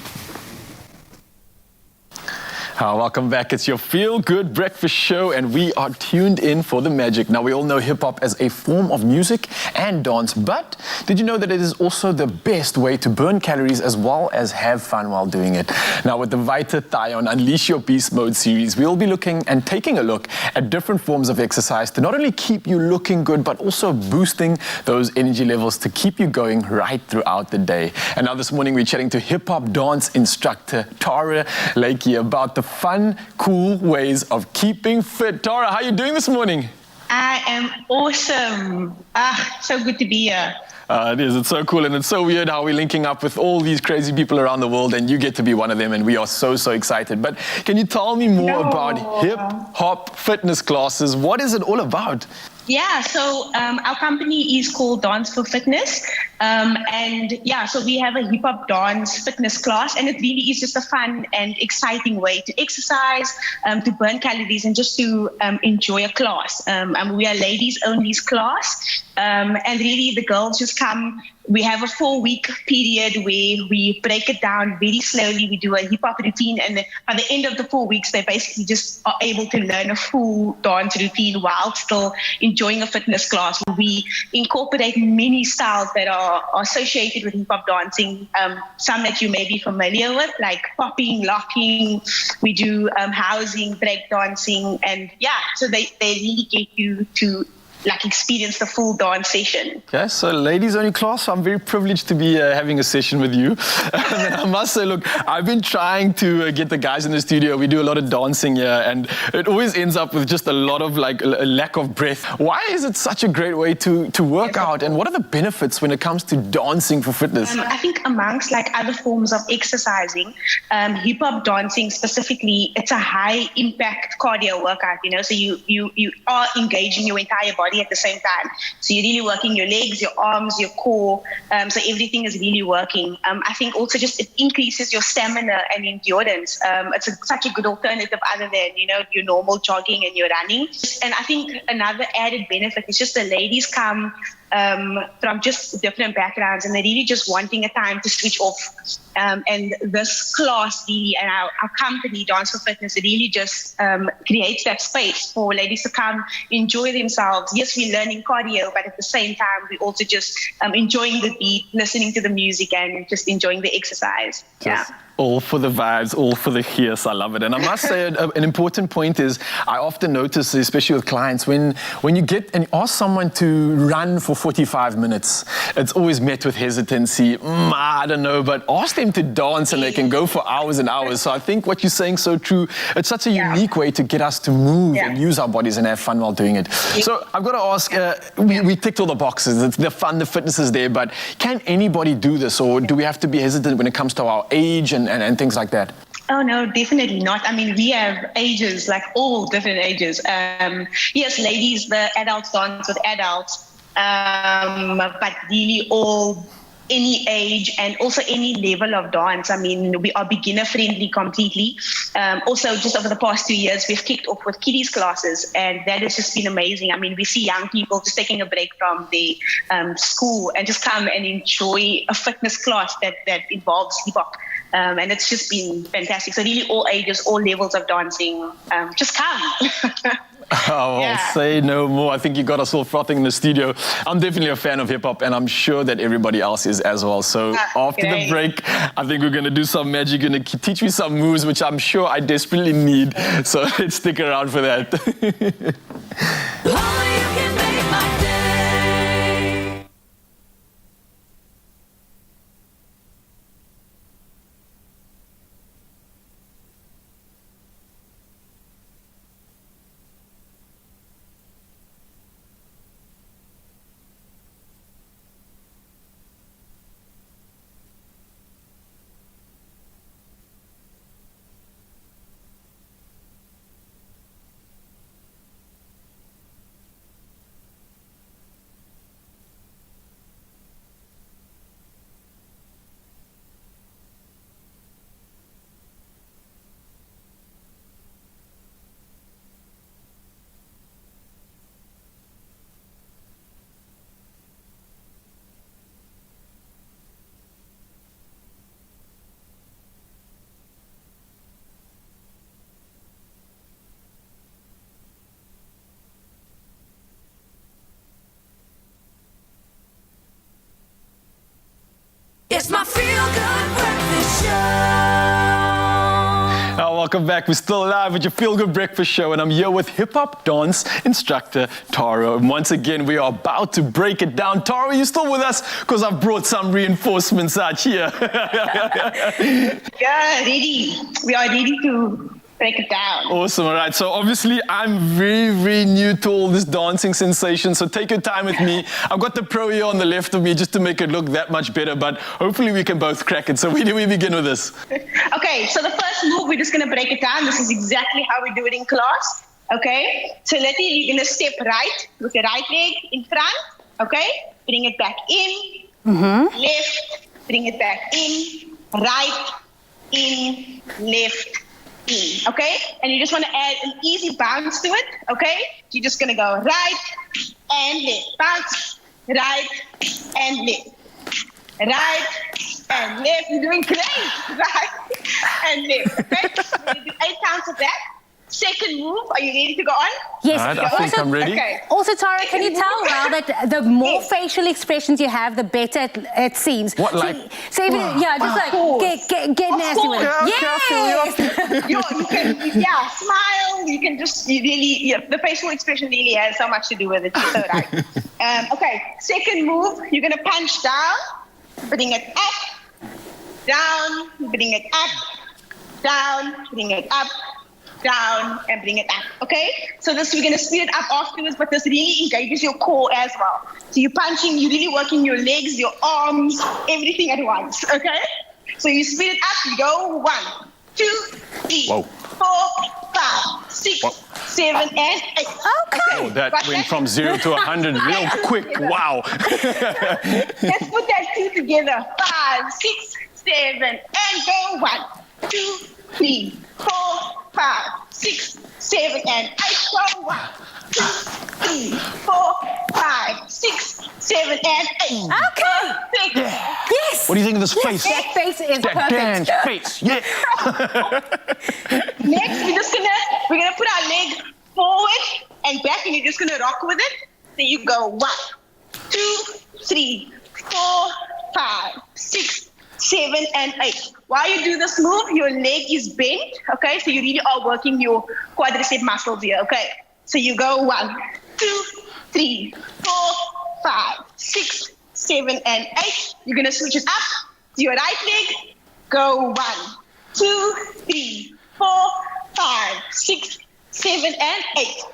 Welcome back. It's your feel-good breakfast show, and we are tuned in for the magic. Now, we all know hip-hop as a form of music and dance, but did you know that it is also the best way to burn calories as well as have fun while doing it? Now, with the Vita Thion Unleash Your Beast Mode series, we'll be looking and taking a look at different forms of exercise to not only keep you looking good, but also boosting those energy levels to keep you going right throughout the day. And now this morning, we're chatting to hip-hop dance instructor Tara Lakey about the fun, cool ways of keeping fit. Tara, how are you doing this morning? I am awesome. So good to be here. It is. It's so cool, and it's so weird how we're linking up with all these crazy people around the world, and you get to be one of them, and we are so excited. But can you tell me more about hip-hop fitness classes? What is it all about? Yeah, so our company is called Dance for Fitness. So we have a hip hop dance fitness class, and it really is just a fun and exciting way to exercise, to burn calories, and just to enjoy a class. We are ladies only class, and really the girls just come. We have a 4-week period where we break it down very slowly. We do a hip hop routine, and then by the end of the 4 weeks, they basically just are able to learn a full dance routine while still enjoying a fitness class. We incorporate many styles that are associated with hip hop dancing. Some that you may be familiar with, like popping, locking. We do housing, break dancing, and so they really get you to experience the full dance session. Okay, so ladies only class, so I'm very privileged to be having a session with you. And I must say, look, I've been trying to get the guys in the studio. We do a lot of dancing here, and it always ends up with just a lot of a lack of breath. Why is it such a great way to work out, and what are the benefits when it comes to dancing for fitness? I think amongst other forms of exercising, hip-hop dancing specifically, it's a high impact cardio workout, so you are engaging your entire body at the same time. So you're really working your legs, your arms, your core. So everything is really working. I think also just it increases your stamina and endurance. It's such a good alternative other than, your normal jogging and your running. And I think another added benefit is just the ladies come from just different backgrounds, and they're really just wanting a time to switch off. And this class really, and our company, Dance for Fitness, really just creates that space for ladies to come enjoy themselves. Yes, we're learning cardio, but at the same time, we're also just enjoying the beat, listening to the music, and just enjoying the exercise. All for the vibes, all for the yes. I love it. And I must say, an important point is I often notice, especially with clients, when you get and ask someone to run for 45 minutes, it's always met with hesitancy. I don't know, but ask them to dance and they can go for hours and hours. So I think what you're saying is so true. It's such a unique way to get us to move and use our bodies and have fun while doing it. So I've got to ask, we ticked all the boxes. It's the fun, the fitness is there, but can anybody do this, or do we have to be hesitant when it comes to our age and things like that? Oh, no, definitely not. I mean, we have ages, all different ages. Yes, ladies, the adults dance with adults, but really any age and also any level of dance. I mean, we are beginner friendly completely. Also, just over the past 2 years, we've kicked off with kiddies classes, and that has just been amazing. I mean, we see young people just taking a break from the school and just come and enjoy a fitness class that involves hip hop. And it's just been fantastic. So really all ages, all levels of dancing, just come. Say no more. I think you got us all frothing in the studio. I'm definitely a fan of hip-hop, and I'm sure that everybody else is as well. So after the break, I think we're going to do some magic. You're going to teach me some moves, which I'm sure I desperately need. So let's stick around for that. It's my feel-good breakfast show. Welcome back. We're still live with your Feel Good Breakfast Show, and I'm here with hip-hop dance instructor Tara. And once again, we are about to break it down. Tara, are you still with us? Because I've brought some reinforcements out here. Yeah, ready. We are ready to break it down. Awesome. All right. So obviously, I'm very, very new to all this dancing sensation. So take your time with me. I've got the pro here on the left of me just to make it look that much better. But hopefully, we can both crack it. So where do we begin with this? Okay, so the first move, we're just going to break it down. This is exactly how we do it in class. Okay, so let's say you're going to step right with your right leg in front. Okay, bring it back in. Left, bring it back in. Right, in, left, in. Okay, and you just want to add an easy bounce to it. Okay, you're just going to go right and left. Bounce, right and left. Right and left. You're doing great. Right and left. Okay, we're going to do 8 counts of that. Second move, are you ready to go on? Yes. All right, I think I'm ready. Okay. Also, Tara, can you tell now that the more facial expressions you have, the better it seems. What, like? So if just like get nasty with it. You can, smile. You can just the facial expression really has so much to do with it. So right. Okay. Second move, you're gonna punch down, bring it up, down, bring it up, down, bring it up, down, and bring it up. Okay? So this, we're gonna speed it up afterwards, but this really engages your core as well. So you're punching, you're really working your legs, your arms, everything at once. Okay? So you speed it up, you go 1, 2, 3, 4, 5, 6, 7, and 8. Okay. Oh, that went from 0 to 100 real quick. Wow. Let's put that 2 together. 5, 6, 7, and go 1, 2, 3, 4, 5, 6, 7, and 8. Go 1, 2, 3, 4, 5, 6, 7, and 8. Okay. Yes. What do you think of this face? That face is That perfect. dance face, yeah. Next, we're gonna put our leg forward and back, and you're just gonna rock with it. So you go 1, 2, 3, 4, 5, 6, 7, and 8. While you do this move, your leg is bent. Okay, so you really are working your quadricep muscles here. Okay, so you go 1, 2, 3, 4, 5, 6, 7, and 8. You're gonna switch it up to your right leg. Go 1, 2, 3, 4, 5, 6, 7, and 8.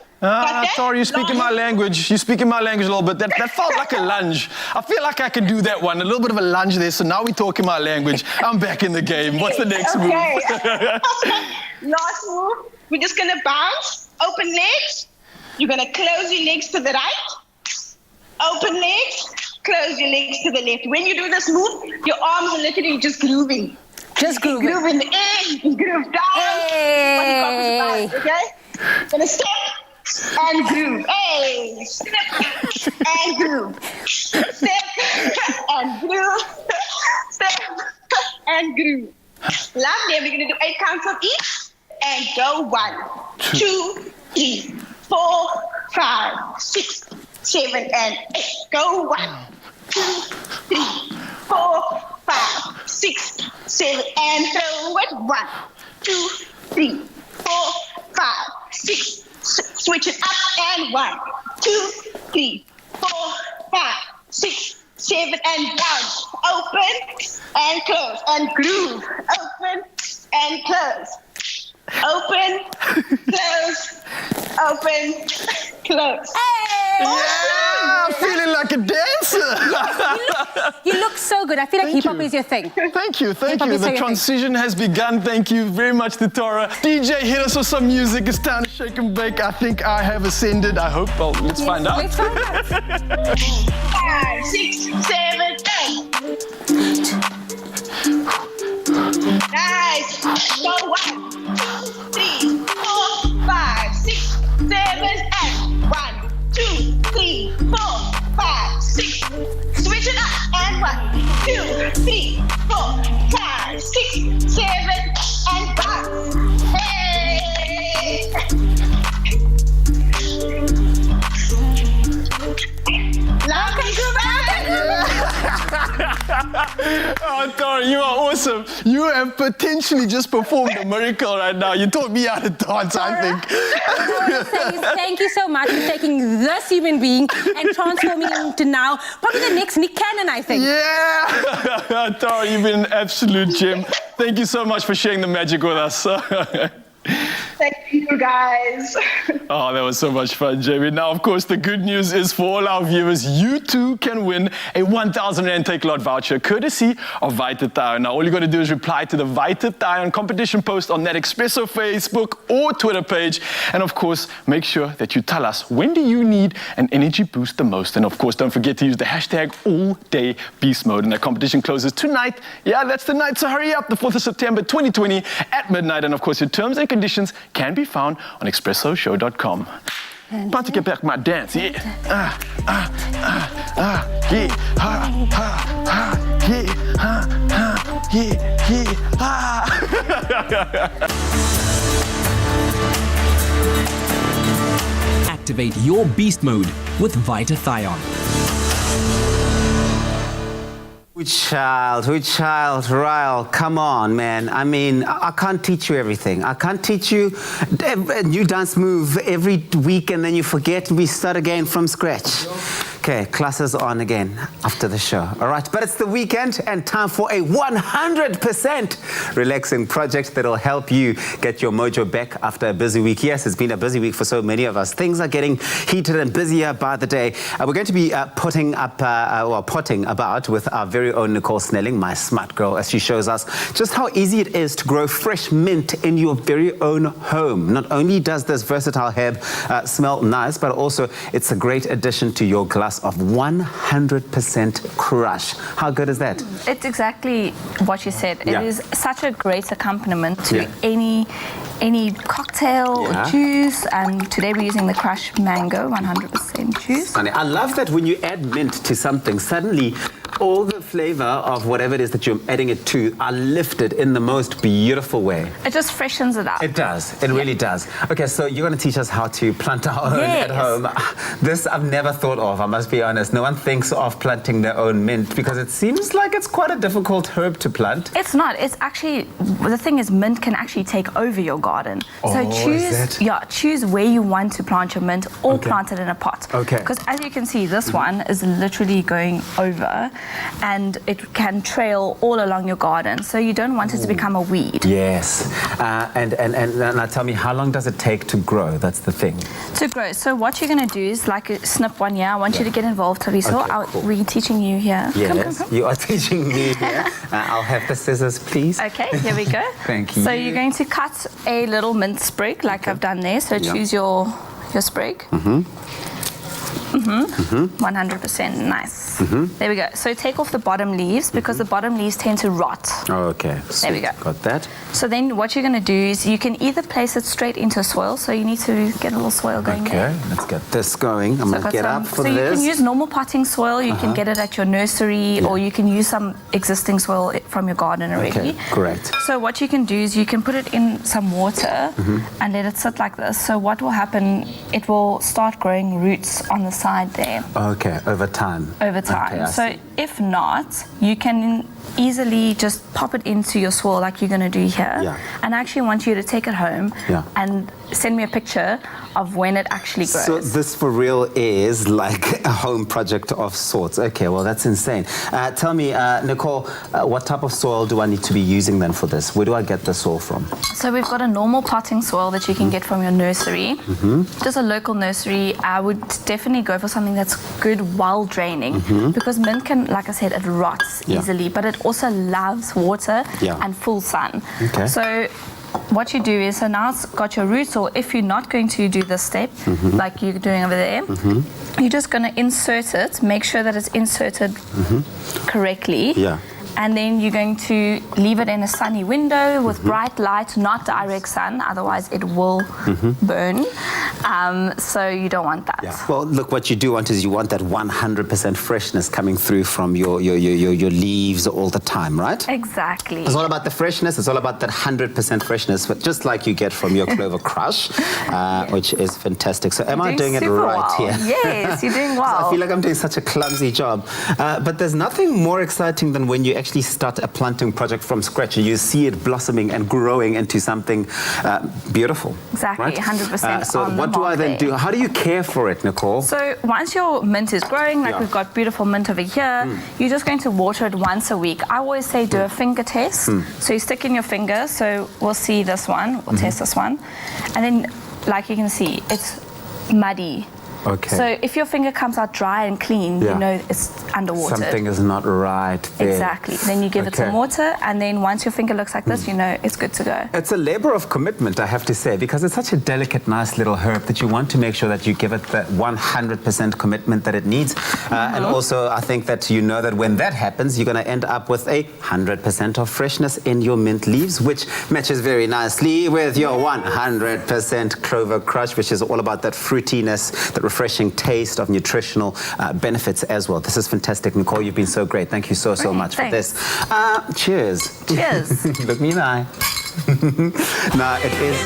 Sorry, you're speaking my language. You're speaking my language a little bit. That felt like a lunge. I feel like I can do that one. A little bit of a lunge there. So now we're talking my language. I'm back in the game. What's the next move? Last move. We're just gonna bounce. Open legs. You're gonna close your legs to the right. Open legs. Close your legs to the left. When you do this move, your arms are literally just grooving. Just grooving. Groove in the air. You can groove down. Hey. Okay. Gonna step and groove. Hey, step and groove. Step and groove. Step and groove. Lovely. We're going to do 8 counts of each. And go 1, 2, 3, 4, 5, 6, 7, and 8. Go 1, 2, 3, 4, 5, 6, 7, and throw it. 1, 2, 3, 4, 5, 6. Switch it up and 1, 2, 3, 4, 5, 6, 7, and down. Open and close and groove. Open and close. Open, close, open, close. Hey! Yeah, I'm feeling like a dancer. You look so good. I feel like hip-hop is your thing. Thank you. Hip-hop is The your transition has begun. Thank you very much to Tara. DJ, hit us with some music. It's time to shake and bake. I think I have ascended. I hope. Well, let's find out. Let's find out. 5, 6, 7, 8. Nice. Go 1, 2, 3, 4, 5, 6, 7, 8. 1, 2, 3, 4, 5, 6. Switch it up. And 1, 2, 3, 4, 5, 6, 7, and 5. Hey. Oh, Tara, you are awesome. You have potentially just performed a miracle right now. You taught me how to dance, I think. I want to say is thank you so much for taking this human being and transforming him into now probably the next Nick Cannon, I think. Yeah! Tara, you've been an absolute gem. Thank you so much for sharing the magic with us. Thank you, guys. Oh, that was so much fun, Jamie. Now, of course, the good news is for all our viewers, you too can win a 1,000 Rand Take-A-Lot voucher, courtesy of Vita Tire. Now, all you got to do is reply to the Vita Tire competition post on that Expresso Facebook or Twitter page. And, of course, make sure that you tell us, when do you need an energy boost the most? And, of course, don't forget to use the hashtag #AllDayBeastMode. And that competition closes tonight. Yeah, that's the night, so hurry up, the 4th of September, 2020 at midnight. And, of course, your terms and conditions can be found on expressoshow.com. About to get back my dance, yeah. Yeah, yeah, yeah, yeah, Activate your beast mode with Vita Thion. Who child, Ryle, come on, man. I mean, I can't teach you everything. I can't teach you a new dance move every week and then you forget and we start again from scratch. Okay, classes on again after the show. All right, but it's the weekend and time for a 100% relaxing project that'll help you get your mojo back after a busy week. Yes, it's been a busy week for so many of us. Things are getting heated and busier by the day. We're going to be potting about with our very own Nicole Snelling, my smart girl, as she shows us just how easy it is to grow fresh mint in your very own home. Not only does this versatile herb smell nice, but also it's a great addition to your glass of 100% crush. How good is that? It's exactly what you said. Yeah. It is such a great accompaniment to Yeah. any cocktail or juice, and today we're using the crushed mango 100% juice. Funny. I love that when you add mint to something, suddenly all the flavor of whatever it is that you're adding it to are lifted in the most beautiful way. It just freshens it up. It does. It really does. Okay, so you're going to teach us how to plant our own at home. This I've never thought of, I must be honest. No one thinks of planting their own mint because it seems like it's quite a difficult herb to plant. It's not. It's actually, the thing is, mint can actually take over your garden. So choose where you want to plant your mint or plant it in a pot. Okay. Because as you can see, this one is literally going over and it can trail all along your garden. So you don't want it to become a weed. Yes. And now tell me, how long does it take to grow? That's the thing. To grow. So what you're going to do is like snip one here. I want you to get involved, Tariso. We're teaching you here. Yes, Come. you are teaching me here. I'll have the scissors, please. Okay, here we go. Thank you. So you're going to cut a little mint sprig like I've done there. So choose your sprig. 100% nice. There we go. So take off the bottom leaves because the bottom leaves tend to rot. Oh, okay. There we go. Got that. So then what you're going to do is you can either place it straight into soil. So you need to get a little soil going there. Okay, let's get this going. I'm going to get up for so this. you can use normal potting soil. You can get it at your nursery or you can use some existing soil from your garden already. Okay, correct. So what you can do is you can put it in some water and let it sit like this. So what will happen, it will start growing roots on the side there. Okay, over time. Over time. Okay, so if not, you can easily just pop it into your soil like you're going to do here. Yeah. And I actually want you to take it home and send me a picture of when it actually grows. So this for real is like a home project of sorts. Okay, well, that's insane. Tell me, Nicole, what type of soil do I need to be using then for this? Where do I get the soil from? So we've got a normal potting soil that you can get from your nursery. Just a local nursery. I would definitely go for something that's good while draining because mint can, like I said, it rots easily, but it also loves water and full sun. Okay. So what you do is, so now it's got your roots, or if you're not going to do this step, like you're doing over there, you're just going to insert it, make sure that it's inserted correctly. Yeah. And then you're going to leave it in a sunny window with bright light, not direct sun, otherwise it will burn. So you don't want that. Yeah. Well, look, what you do want is you want that 100% freshness coming through from your leaves all the time, right? Exactly. It's all about the freshness. It's all about that 100% freshness, but just like you get from your Clover Crush, which is fantastic. So am I doing it right here? Yes, you're doing well. I feel like I'm doing such a clumsy job. But there's nothing more exciting than when you actually start a planting project from scratch and you see it blossoming and growing into something beautiful. Exactly, right? 100% So on what the do I then mark do? there. How do you care for it, Nicole? So once your mint is growing, like Yeah. we've got beautiful mint over here, you're just going to water it once a week. I always say do a finger test. So you stick in your finger, so we'll see this one, we'll test this one. And then, like you can see, it's muddy. Okay. So if your finger comes out dry and clean, Yeah. you know it's underwatered. Something is not right there. Exactly. Then you give it some Okay. water, and then once your finger looks like this, you know it's good to go. It's a labor of commitment, I have to say, because it's such a delicate, nice little herb that you want to make sure that you give it the 100% commitment that it needs. And also, I think that you know that when that happens, you're going to end up with 100% of freshness in your mint leaves, which matches very nicely with your 100% clover crush, which is all about that fruitiness, that refreshing taste of nutritional benefits as well. This is fantastic. Nicole, you've been so great. Thank you so much for this. Cheers. Cheers. Look me in the eye. No, it is.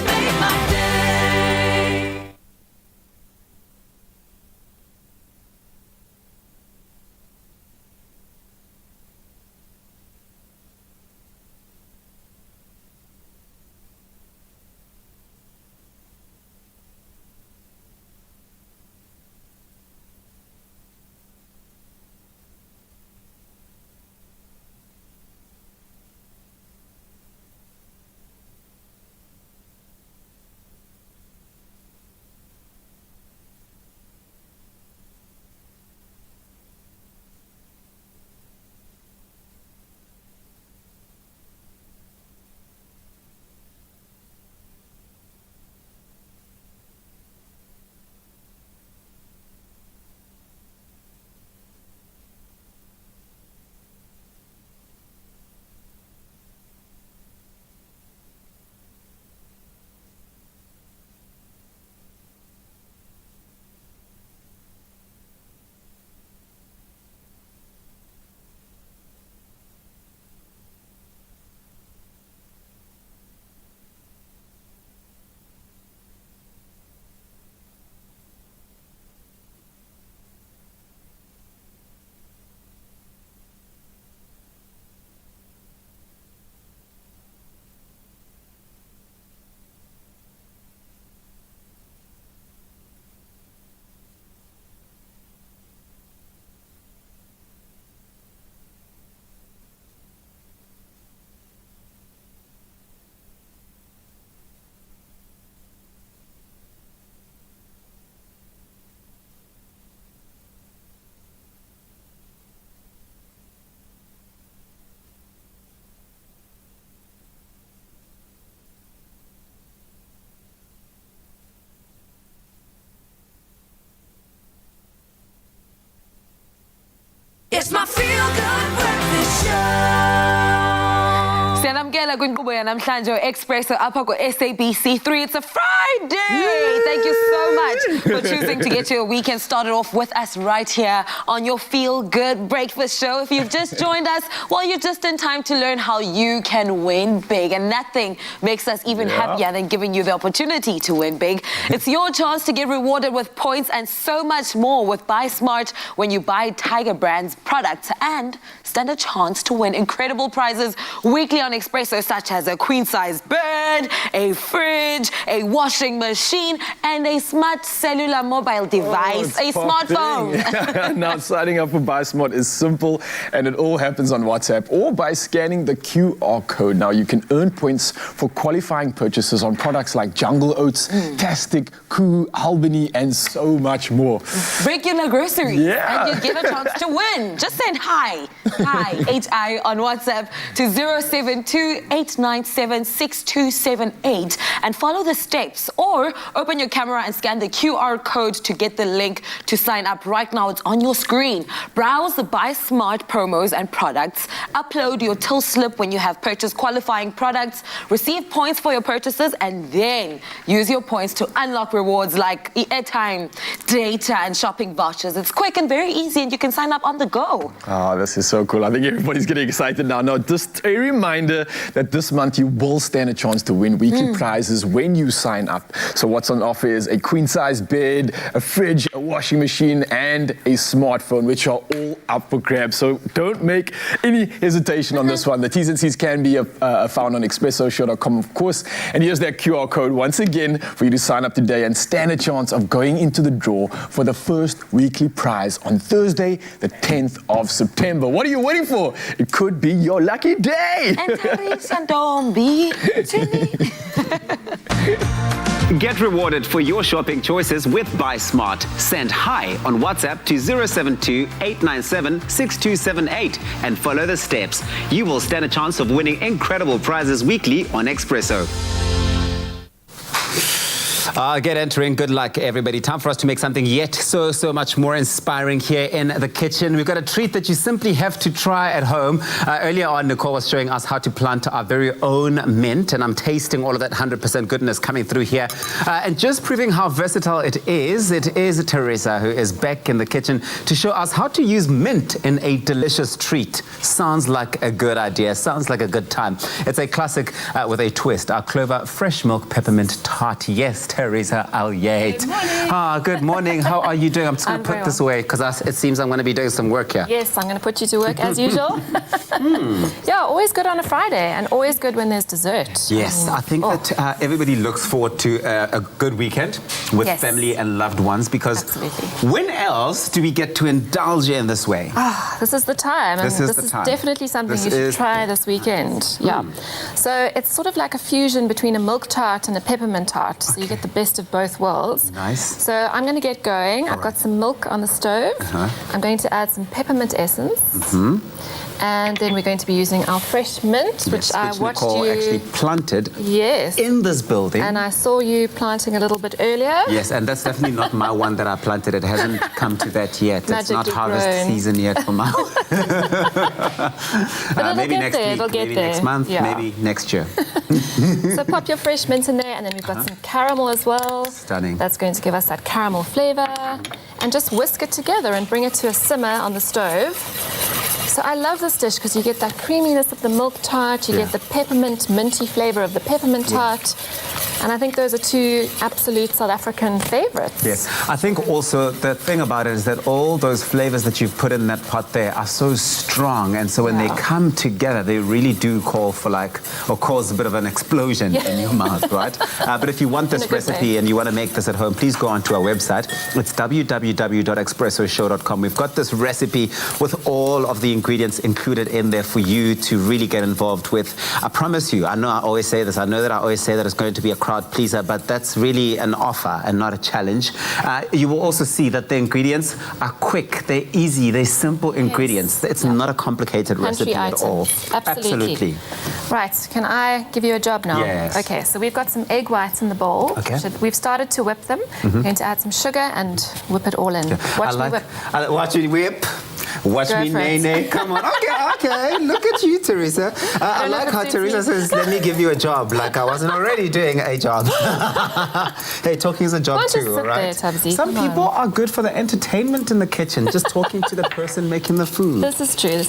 It's my feel-good breakfast show. Siyanamkela kwinkqubo yanamhlanje Expresso apha ku-SABC3. It's a Friday. Thank you so much for choosing to get your weekend started off with us right here on your Feel Good Breakfast Show. If you've just joined us, well, you're just in time to learn how you can win big. And nothing makes us even happier than giving you the opportunity to win big. It's your chance to get rewarded with points and so much more with Buy Smart when you buy Tiger Brands products and stand a chance to win incredible prizes weekly on Expresso, such as a queen-size bed, a fridge, a washing machine, and a smart cellular mobile device, a smartphone. Now, signing up for Buy Smart is simple, and it all happens on WhatsApp or by scanning the QR code. Now, you can earn points for qualifying purchases on products like Jungle Oats, Tastic, Koo, Albany, and so much more. Regular groceries. Yeah. And you get a chance to win. Just send hi, H-I on WhatsApp to 072-897-6278 and follow the steps, or open your camera and scan the QR code to get the link to sign up right now. It's on your screen. Browse the Buy Smart promos and products. Upload your till slip when you have purchased qualifying products. Receive points for your purchases and then use your points to unlock rewards like airtime, data, and shopping vouchers. It's quick and very easy, and you can sign up on the go. Oh, this is so cool. I think everybody's getting excited now. Now, just a reminder that this month you will stand a chance to win weekly prizes when you sign up. So what's on offer is a queen-size bed, a fridge, a washing machine, and a smartphone, which are all up for grabs. So don't make any hesitation on this one. The T's and C's can be found on expressoshow.com, of course. And here's that QR code once again for you to sign up today and stand a chance of going into the draw for the first weekly prize on Thursday, the 10th of September. What are you waiting for? It could be your lucky day. And Teresa, don't be silly. Get rewarded for your shopping choices with Buy Smart. Send hi on WhatsApp to 072-897-6278 and follow the steps. You will stand a chance of winning incredible prizes weekly on Expresso. Get entering. Good luck, everybody. Time for us to make something yet so much more inspiring here in the kitchen. We've got a treat that you simply have to try at home. Earlier on, Nicole was showing us how to plant our very own mint, and I'm tasting all of that 100% goodness coming through here. And just proving how versatile it is Teresa who is back in the kitchen to show us how to use mint in a delicious treat. Sounds like a good idea. Sounds like a good time. It's a classic with a twist. Our Clover fresh milk peppermint tart. Yes, Teresa Alyate. Good morning. Good morning. How are you doing? I'm just going to put this away because it seems I'm going to be doing some work here. Yes, I'm going to put you to work as usual. Yeah, always good on a Friday and always good when there's dessert. Yes, I think that everybody looks forward to a good weekend with family and loved ones because when else do we get to indulge in this way? This is the time. This is definitely something you should try this weekend. Yeah. So it's sort of like a fusion between a milk tart and a peppermint tart. So you get the best of both worlds. Nice. So I'm going to get going. I've got some milk on the stove. I'm going to add some peppermint essence. And then we're going to be using our fresh mint, which I watched Nicole you actually planted in this building. And I saw you planting a little bit earlier. Yes, and that's definitely not my one that I planted. It hasn't come to that yet. It's not harvest season yet for my maybe next week, maybe next month, maybe next year. So pop your fresh mint in there, and then we've got some caramel as well. Stunning. That's going to give us that caramel flavor. And just whisk it together and bring it to a simmer on the stove. So I love this dish because you get that creaminess of the milk tart, you get the peppermint, minty flavor of the peppermint tart. And I think those are two absolute South African favorites. Yes. I think also the thing about it is that all those flavors that you've put in that pot there are so strong. And so when they come together, they really do call for cause a bit of an explosion in your mouth, right? But if you want this recipe and you want to make this at home, please go onto our website. It's www.expressoshow.com. We've got this recipe with all of the ingredients included in there for you to really get involved with. I promise you, I know I always say this, I know that I always say that it's going to be a crowd pleaser, but that's really an offer and not a challenge. You will also see that the ingredients are quick, they're easy, they're simple ingredients. It's not a complicated recipe at all. Absolutely. Right, can I give you a job now? Yes. Okay, so we've got some egg whites in the bowl. Okay. We've started to whip them. We're going to add some sugar and whip it all in. Watch me whip. Watch me whip. Watch me nay. Come on. Okay. Look at you, Teresa. I like how Teresa says, let me give you a job. Like I wasn't already doing a job. Hey, talking is a job too, right? Some people are good for the entertainment in the kitchen, just talking to the person making the food. This is true.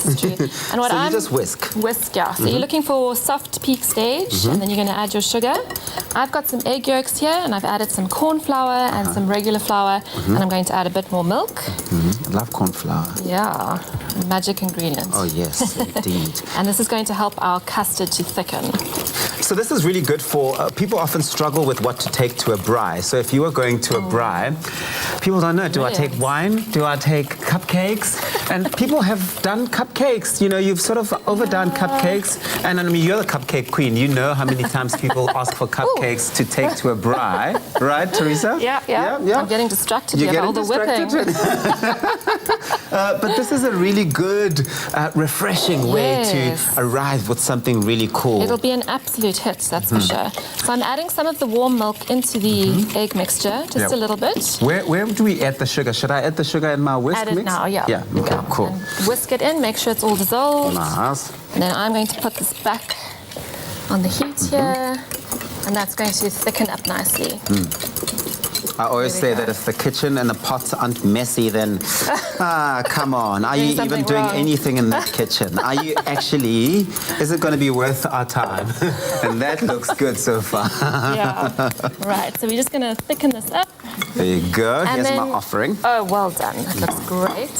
And what you just whisk. Yeah. So you're looking for soft peak stage, and then you're going to add your sugar. I've got some egg yolks here, and I've added some corn flour and some regular flour, and I'm going to add a bit more milk. I love corn flour. Yeah, magic ingredient. Oh yes, indeed. And this is going to help our custard to thicken. So this is really good for, people often struggle with what to take to a braai. So if you are going to a braai, people don't know, do I take wine? Do I take cupcakes? And people have done cupcakes. You know, you've sort of overdone cupcakes. And I mean, you're the cupcake queen. You know how many times people ask for cupcakes to take to a braai. Right, Teresa? Yeah. I'm getting distracted here by all the whipping. But this is a really good, refreshing way to arrive with something really cool. It'll be an absolute hit, that's for sure. So I'm adding some of the warm milk into the egg mixture, just a little bit. Where do we add the sugar? Should I add the sugar in my whisk mix? Add it now, Yeah, okay, cool. And whisk it in, make sure it's all dissolved. Nice. And then I'm going to put this back on the heat here, and that's going to thicken up nicely. I always say that if the kitchen and the pots aren't messy, then, come on. Are you even doing anything in that kitchen? Are you actually, is it going to be worth our time? And that looks good so far. Yeah. Right, so we're just going to thicken this up. There you go. And Here's my offering. Oh, well done. That looks great.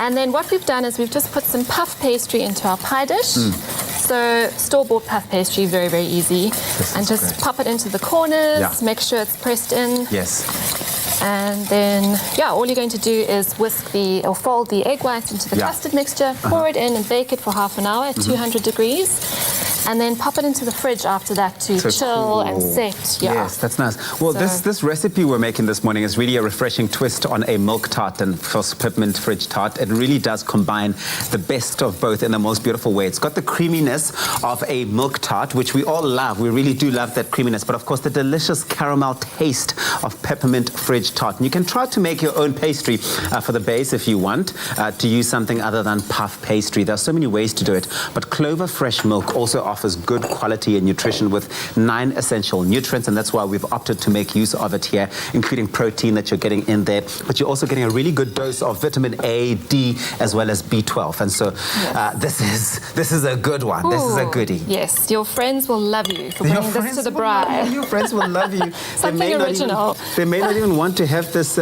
And then what we've done is we've just put some puff pastry into our pie dish. So store-bought puff pastry, very, very easy. And just pop it into the corners, make sure it's pressed in. Yes. And then, all you're going to do is fold the egg whites into the custard mixture, pour it in and bake it for half an hour at 200 degrees. And then pop it into the fridge after that to chill and set. Yes, that's nice. Well, this recipe we're making this morning is really a refreshing twist on a milk tart and peppermint fridge tart. It really does combine the best of both in the most beautiful way. It's got the creaminess of a milk tart, which we all love. We really do love that creaminess. But of course, the delicious caramel taste of peppermint fridge tart. And you can try to make your own pastry for the base if you want to use something other than puff pastry. There are so many ways to do it. But Clover Fresh Milk also offers good quality and nutrition with 9 essential nutrients, and that's why we've opted to make use of it here, including protein that you're getting in there, but you're also getting a really good dose of vitamin A, D, as well as B12. And so this is a good one. This is a goodie. Yes, your friends will love you for bringing this to the bride. Your friends will love you. Something original. They may not even want to have this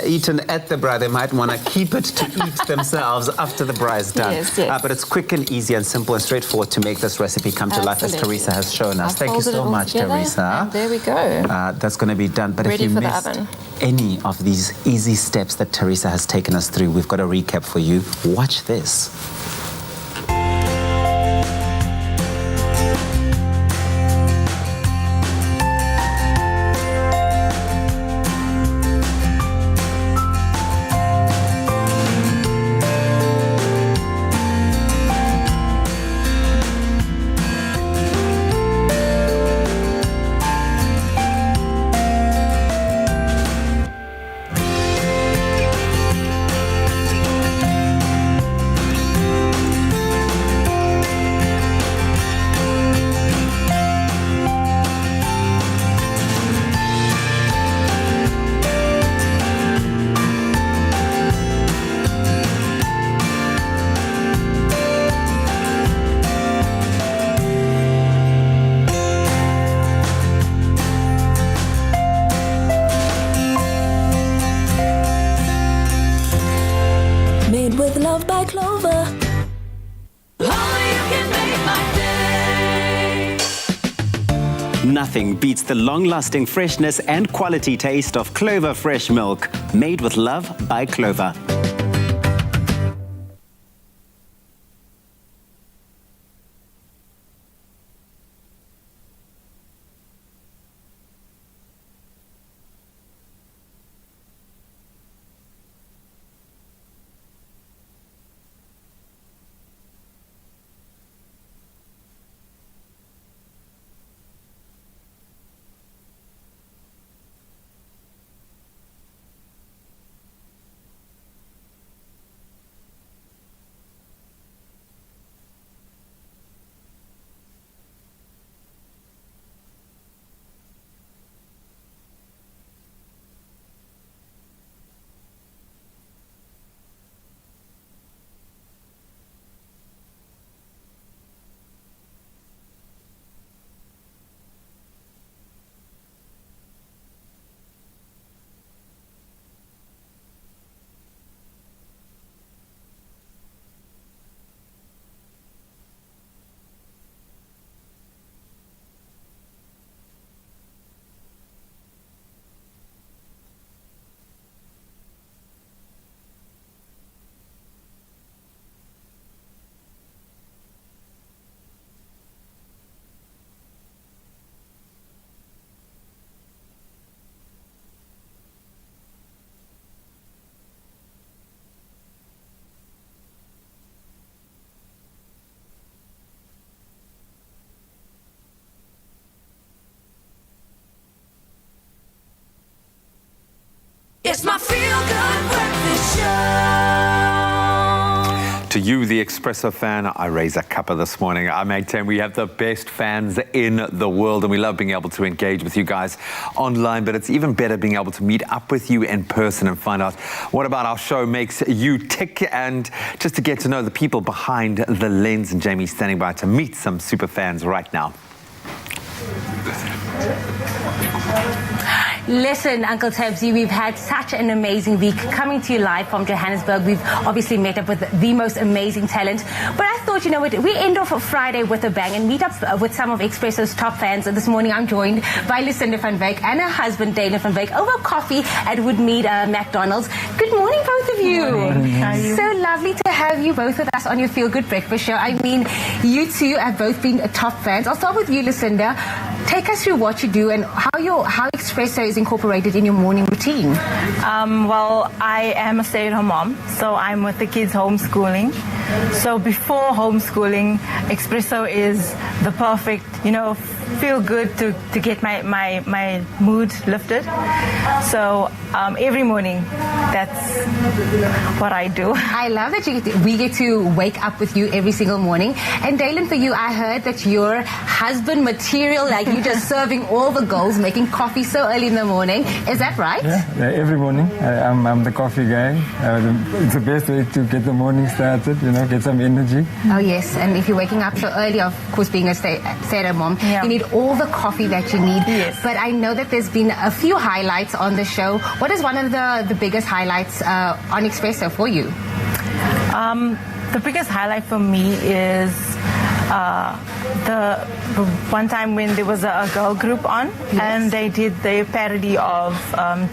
eaten at the bride. They might want to keep it to eat themselves after the bride's done. Yes, yes. But it's quick and easy and simple and straightforward to make this recipe come to life, as Teresa has shown us. Thank you so much, Teresa. And there we go. That's going to be done. But Ready if you for the missed oven. any of these easy steps that Teresa has taken us through, we've got a recap for you. Watch this. Made with love by Clover. Nothing beats the long-lasting freshness and quality taste of Clover Fresh Milk, made with love by Clover. It's my feel-good breakfast show. To you, the Expresso fan, I raise a cuppa this morning. I'm 810. We have the best fans in the world, and we love being able to engage with you guys online, but it's even better being able to meet up with you in person and find out what about our show makes you tick, and just to get to know the people behind the lens. And Jamie's standing by to meet some super fans right now. Listen, Uncle Tabsy, we've had such an amazing week coming to you live from Johannesburg. We've obviously met up with the most amazing talent. But I thought, you know what, we end off a Friday with a bang and meet up with some of Expresso's top fans. And this morning I'm joined by Lucinda van Wyk and her husband, Dana van Wyk, over coffee at Woodmead McDonald's. Good morning, both of you. Good morning. How are you? So lovely to have you both with us on your Feel Good Breakfast show. I mean, you two have both been top fans. I'll start with you, Lucinda. Take us through what you do and how Expresso is incorporated in your morning routine. Well, I am a stay-at-home mom, so I'm with the kids homeschooling. So before homeschooling, Expresso is the perfect, feel good to get my mood lifted. So every morning, that's what I do. I love that we get to wake up with you every single morning. And Dalen, for you, I heard that you're husband material, like you just serving all the goals, making coffee so early in the morning. Is that right? Yeah, every morning. I'm the coffee guy. It's the best way to get the morning started, get some energy. Oh, yes. And if you're waking up so early, of course, being a stay-at-home mom, you need all the coffee that you need. Yes. But I know that there's been a few highlights on the show. What is one of the biggest highlights on Expresso for you? The biggest highlight for me is the one time when there was a girl group on, and they did their parody of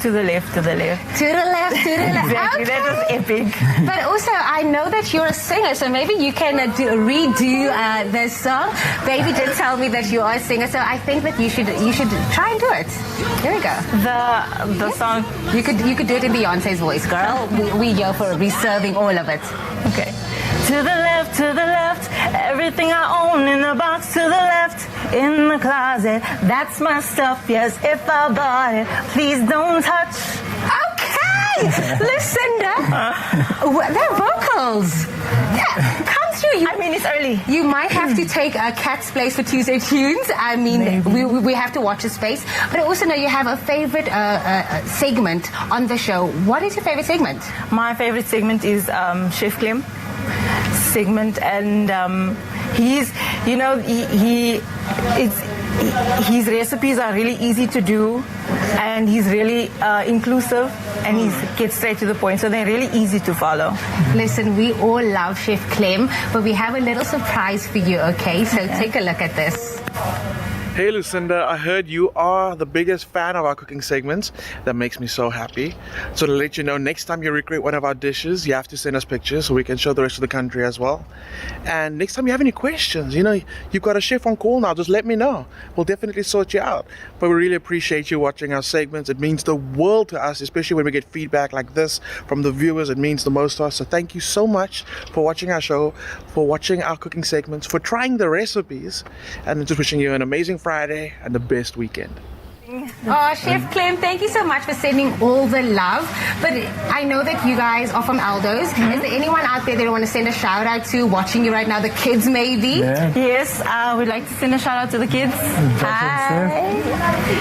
To the Left, To the Left. To the left, to the left. Exactly, Okay. that was epic. But also, I know that you're a singer, so maybe you can redo this song. Baby did tell me that you are a singer, so I think that you should try and do it. Here we go. The song. You could do it in Beyonce's voice, girl. We here for reserving all of it. Okay. To the left, everything I own in the box. To the left, in the closet, that's my stuff. Yes, if I bought it, please don't touch. Okay, Lucinda, they're vocals. Yeah, come through. I mean, it's early. You might have to take a Cat's place for Tuesday Tunes. I mean, we have to watch the space. But I also know you have a favorite segment on the show. What is your favorite segment? My favorite segment is Chef Clem segment, and his recipes are really easy to do, and he's really inclusive, and he gets straight to the point, so they're really easy to follow. Listen, we all love Chef Clem, but we have a little surprise for you, okay? So take a look at this. Hey Lucinda, I heard you are the biggest fan of our cooking segments. That makes me so happy. So to let you know, next time you recreate one of our dishes, you have to send us pictures so we can show the rest of the country as well. And next time you have any questions, you've got a chef on call now, just let me know. We'll definitely sort you out. But we really appreciate you watching our segments. It means the world to us, especially when we get feedback like this from the viewers. It means the most to us. So thank you so much for watching our show, for watching our cooking segments, for trying the recipes, and just wishing you an amazing Friday and the best weekend. Oh, Chef Clem, thank you so much for sending all the love. But I know that you guys are from Aldo's. Is there anyone out there that you want to send a shout out to watching you right now? The kids, maybe? Yeah. Yes, we'd like to send a shout out to the kids. Hi.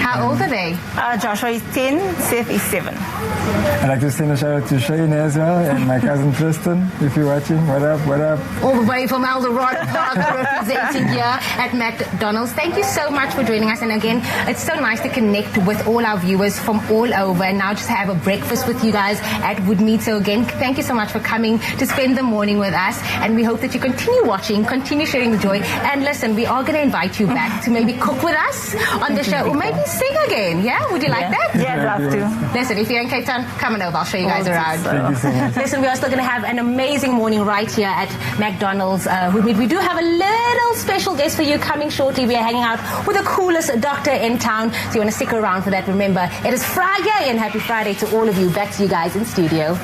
How old are they? Joshua is 10, Seth is 7. I'd like to send a shout out to Shane as well, and my cousin Tristan, if you're watching. What up, what up? All the way from Eldorado Park, representing here at McDonald's. Thank you so much for joining us. And again, it's so nice to connect with all our viewers from all over, and now just have a breakfast with you guys at Woodmead. So again, thank you so much for coming to spend the morning with us, and we hope that you continue watching, continue sharing the joy. And listen, we are going to invite you back to maybe cook with us on the show, or maybe sing again. Yeah, would you like that? Yeah, I'd love to. Listen, if you're in Cape Town, come on over, I'll show you guys around. Thank you so much. Listen, we are still going to have an amazing morning right here at McDonald's Woodmead. We do have a little special guest for you coming shortly. We are hanging out with the coolest doctor in town, so you want to stick around for that. Remember, it is Friday, and happy Friday to all of you. Back to you guys in studio.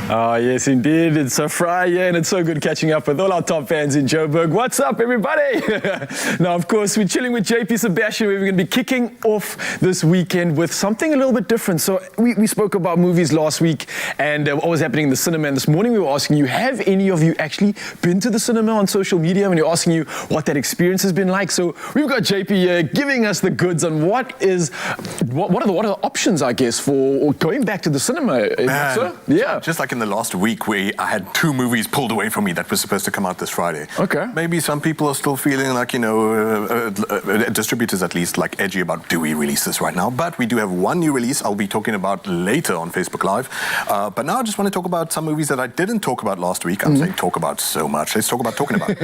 Oh, yes, indeed. It's a Friday, and it's so good catching up with all our top fans in Joburg. What's up, everybody? Now, of course, we're chilling with JP Sebastian. We're going to be kicking off this weekend with something a little bit different. So we spoke about movies last week and what was happening in the cinema. And this morning we were asking you, have any of you actually been to the cinema on social media? And we're asking you what that experience has been like. So we've got JP here giving us the goods on what are the options, I guess, for going back to the cinema. Man, so, yeah. Just like in the last week I had 2 movies pulled away from me that were supposed to come out this Friday. Okay. Maybe some people are still feeling like, distributors at least, like edgy about, do we release this right now? But we do have one new release I'll be talking about later on Facebook Live. But now I just want to talk about some movies that I didn't talk about last week. I'm saying talk about so much. Let's talk about talking about.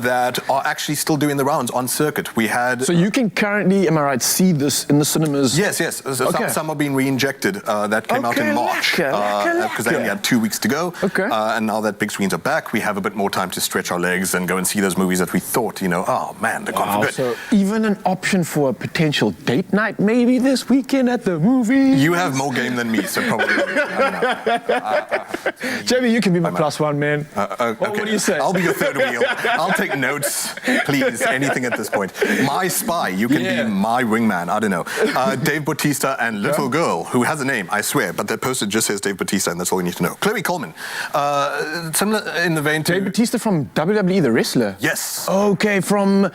That are actually still doing the rounds on circuit. We had... So you can currently, am I right, see this in the cinemas? Yes. So some are being re-injected. That came out in March. Because they only had 2 weeks to go. And now that big screens are back, we have a bit more time to stretch our legs and go and see those movies that we thought, oh man, they're gone for good. So even an option for a potential date night maybe this weekend at the movies? You have more game than me, so probably. Jamie, you can be my +1, man. Okay. What do you say? I'll be your third wheel. I'll take notes, please, anything at this point. My spy, you can be my wingman, I don't know. Dave Bautista and Little Girl, who has a name, I swear, but their poster just says Dave Bautista, and that's all you need to know. Chloe Coleman, similar in the vein to... Dave Bautista from WWE, the wrestler? Yes. Okay, from...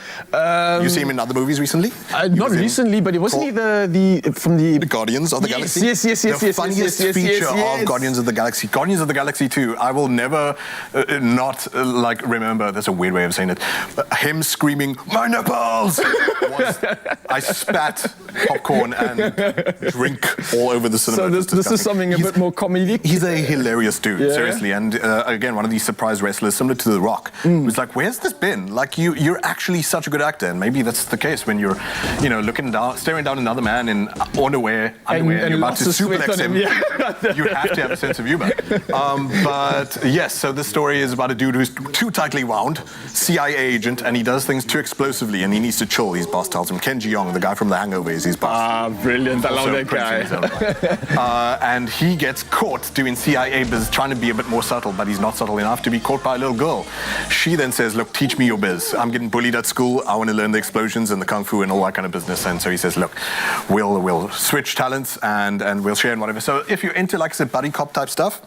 you see him in other movies recently? Not recently, but wasn't he from the Guardians of the Galaxy? Yes. The funniest feature of Guardians of the Galaxy. Guardians of the Galaxy 2, I will never not remember, that's a weird way of saying it, him screaming, "My nipples!" I spat popcorn and drink all over the cinema. So this is something a bit more comedic? He's a hilarious dude, seriously. And again, one of these surprise wrestlers, similar to The Rock, who's like, where's this been? Like, you're actually such a good actor. And maybe that's the case when you're, looking down, staring down another man in underwear and you're about to suplex him. You have to have a sense of humor. But yes, so this story is about a dude who's too tightly wound, CIA agent, and he does things too explosively, and he needs to chill, his boss tells him. Ken Jeong, the guy from The Hangover, is his boss. Brilliant. I love that guy. And he gets caught doing CIA biz, trying to be a bit more subtle, but he's not subtle enough to be caught by a little girl. She then says, look, teach me your biz. I'm getting bullied at school. I want to learn the explosions and the kung fu and all that kind of business. And so he says, look, we'll switch talents and we'll share and whatever. So if you're into, like I said, buddy cop type stuff,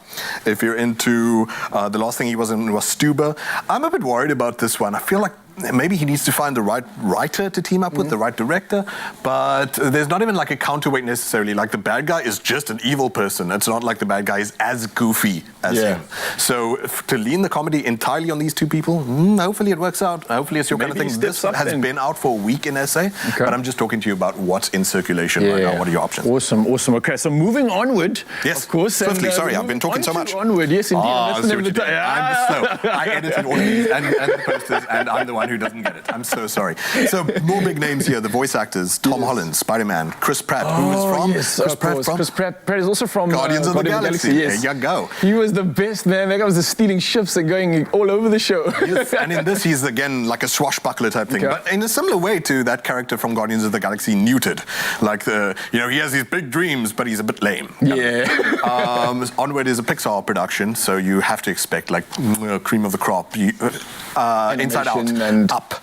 if you're into the last thing he was in was Stuber, I'm a bit worried about this one. I feel like maybe he needs to find the right writer to team up with, the right director, but there's not even like a counterweight necessarily. Like the bad guy is just an evil person. It's not like the bad guy is as goofy as him. So to lean the comedy entirely on these two people, hopefully it works out. Hopefully it's your kind of thing. This has been out for a week in SA, but I'm just talking to you about what's in circulation right now. What are your options? Awesome. Okay, so moving onward, of course. Swiftly, sorry, I've been talking so much. Onward, yes, indeed. I'm the slow. I edited all of these and the posters, and I'm the one who doesn't get it. I'm so sorry. So more big names here. The voice actors: Tom Holland, Spider-Man; Chris Pratt, who is from Chris Pratt is also from Guardians of the Galaxy. Yes. There you go. He was the best, man. That guy was the stealing ships and going all over the show. Yes, and in this, he's again like a swashbuckler type thing, but in a similar way to that character from Guardians of the Galaxy, neutered. Like he has these big dreams, but he's a bit lame. Onward is a Pixar production, so you have to expect like cream of the crop. Inside Out, and Up,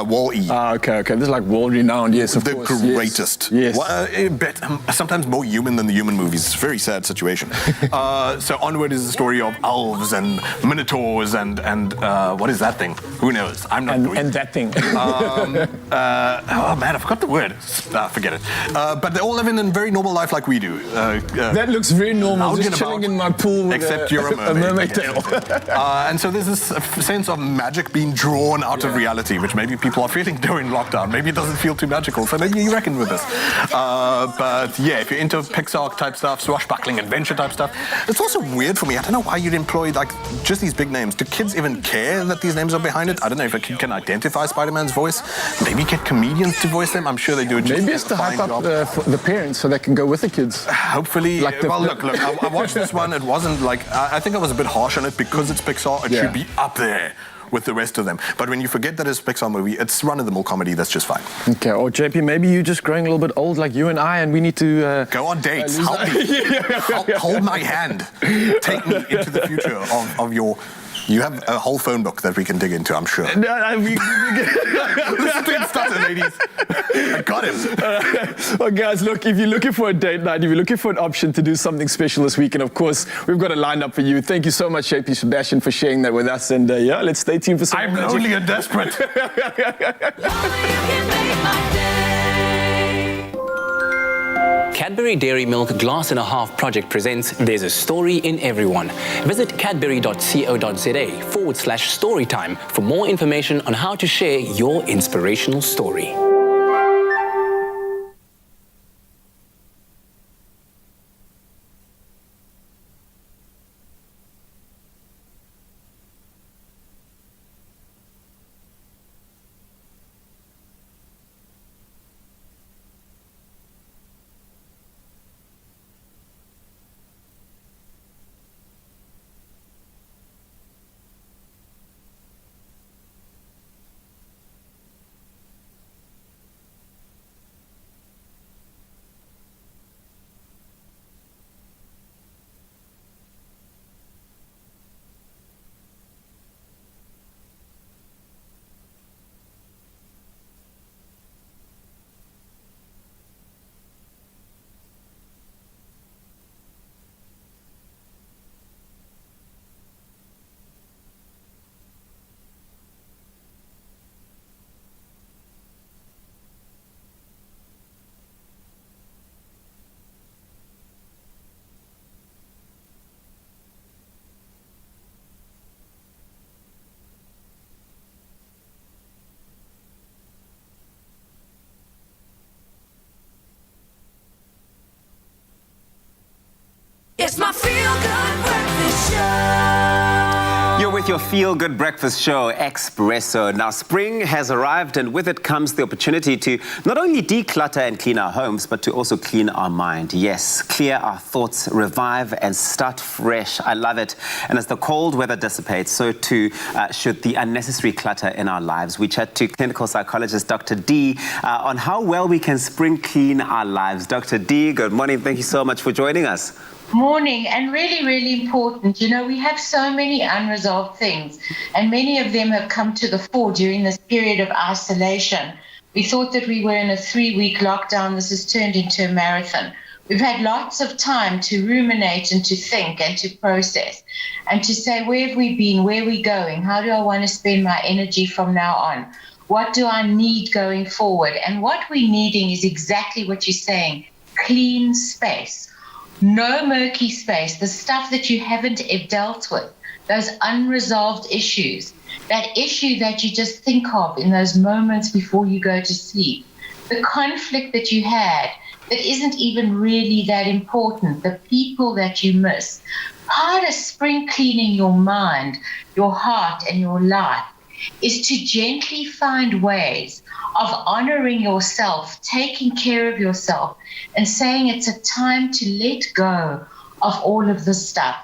Wall-E. Okay. This is like world-renowned, yes, of course. The greatest. Yes. Sometimes more human than the human movies. It's a very sad situation. So Onward is the story of elves and minotaurs and what is that thing? Who knows? I'm not Greek. And that thing. Oh man, I forgot the word. Forget it. But they all live in a very normal life like we do. That looks very normal. Just chilling in my pool with except you're a mermaid tail. And so there's this sense of magic being drawn out of reality, which maybe people are feeling during lockdown. Maybe it doesn't feel too magical, so maybe you reckon with this. But yeah, if you're into Pixar type stuff, swashbuckling adventure type stuff, it's also weird for me. I don't know why you'd employ like just these big names. Do kids even care that these names are behind it? I don't know if a kid can identify Spider-Man's voice. Maybe get comedians to voice them. I'm sure they do it. Maybe it's to hype up the parents so they can go with the kids. Hopefully. Look, I watched this one. It wasn't like, I think I was a bit harsh on it because it's Pixar. It should be up there with the rest of them. But when you forget that it's a Pixar movie, it's run-of-the-mill comedy, that's just fine. Okay, or JP, maybe you're just growing a little bit old like you and I, and we need to... go on dates, help me. Hold my hand. Take me into the future of your... You have a whole phone book that we can dig into, I'm sure. Listen to him stutter, ladies. I got him. Well, guys, look, if you're looking for a date night, if you're looking for an option to do something special this weekend, of course, we've got a lineup for you. Thank you so much, JP Sebastian, for sharing that with us. And let's stay tuned for some I'm lonely and desperate. Cadbury Dairy Milk Glass and a Half project presents There's a Story in Everyone. Visit cadbury.co.za/storytime for more information on how to share your inspirational story. It's my feel-good breakfast show. You're with your feel-good breakfast show, Expresso. Now, spring has arrived, and with it comes the opportunity to not only declutter and clean our homes, but to also clean our mind. Yes, clear our thoughts, revive, and start fresh. I love it. And as the cold weather dissipates, so too should the unnecessary clutter in our lives. We chat to clinical psychologist Dr. D on how well we can spring clean our lives. Dr. D, good morning. Thank you so much for joining us. Morning, and really, really important. You know, we have so many unresolved things, and many of them have come to the fore during this period of isolation. We thought that we were in a 3-week lockdown. This has turned into a marathon. We've had lots of time to ruminate and to think and to process and to say, where have we been? Where are we going? How do I want to spend my energy from now on? What do I need going forward? And what we're needing is exactly what you're saying, clean space. No murky space, the stuff that you haven't dealt with, those unresolved issues, that issue that you just think of in those moments before you go to sleep, the conflict that you had that isn't even really that important, the people that you miss. Part of spring cleaning your mind, your heart, and your life is to gently find ways of honoring yourself, taking care of yourself, and saying it's a time to let go of all of this stuff.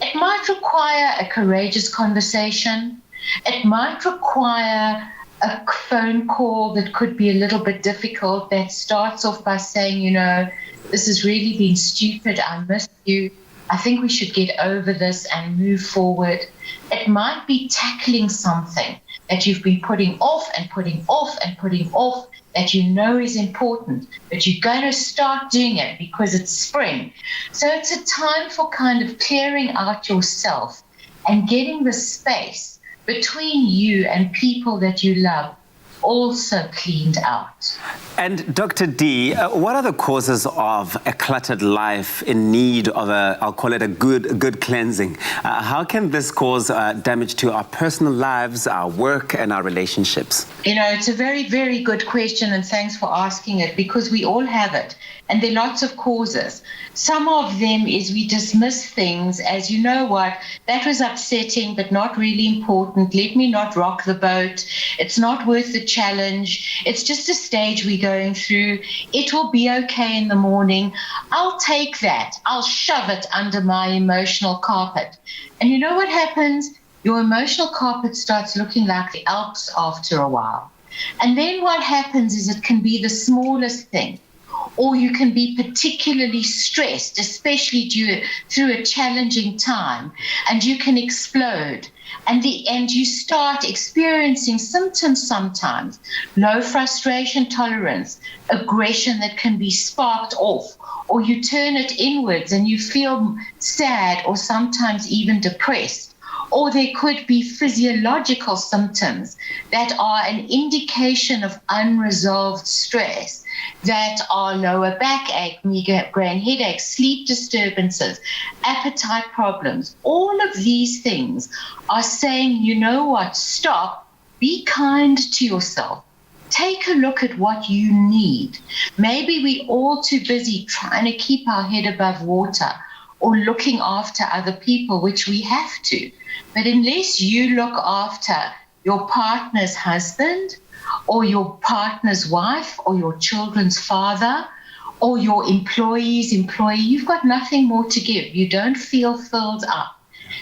It might require a courageous conversation. It might require a phone call that could be a little bit difficult, that starts off by saying, you know, this has really been stupid. I missed you. I think we should get over this and move forward. It might be tackling something that you've been putting off and putting off and putting off that you know is important, but you're going to start doing it because it's spring. So it's a time for kind of clearing out yourself and getting the space between you and people that you love also cleaned out. And Dr. D, what are the causes of a cluttered life in need of I'll call it a good cleansing? How can this cause damage to our personal lives, our work, and our relationships? You know, it's a very, very good question, and thanks for asking it, because we all have it, and there are lots of causes. Some of them is we dismiss things as, you know what, that was upsetting, but not really important. Let me not rock the boat. It's not worth the challenge. It's just a stage we're going through. It will be okay in the morning. I'll take that. I'll shove it under my emotional carpet. And you know what happens? Your emotional carpet starts looking like the Alps after a while. And then what happens is it can be the smallest thing, or you can be particularly stressed, especially through a challenging time, and you can explode. And you start experiencing symptoms sometimes, low frustration tolerance, aggression that can be sparked off, or you turn it inwards and you feel sad or sometimes even depressed. Or there could be physiological symptoms that are an indication of unresolved stress. that are lower backache, migraine headaches, sleep disturbances, appetite problems. All of these things are saying, you know what, stop, be kind to yourself. Take a look at what you need. Maybe we're all too busy trying to keep our head above water or looking after other people, which we have to. But unless you look after your partner's husband or your partner's wife or your children's father or your employee's employee, you've got nothing more to give. You don't feel filled up.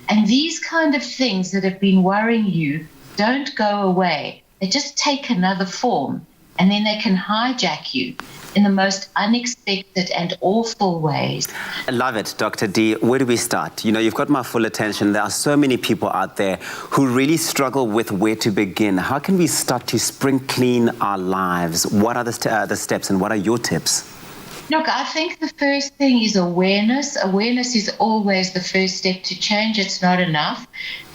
And these kind of things that have been worrying you don't go away. They just take another form, and then they can hijack you in the most unexpected and awful ways. I love it, Dr. D. Where do we start? You know, you've got my full attention. There are so many people out there who really struggle with where to begin. How can we start to spring clean our lives? What are the steps, and what are your tips? Look, I think the first thing is awareness. Awareness is always the first step to change. It's not enough.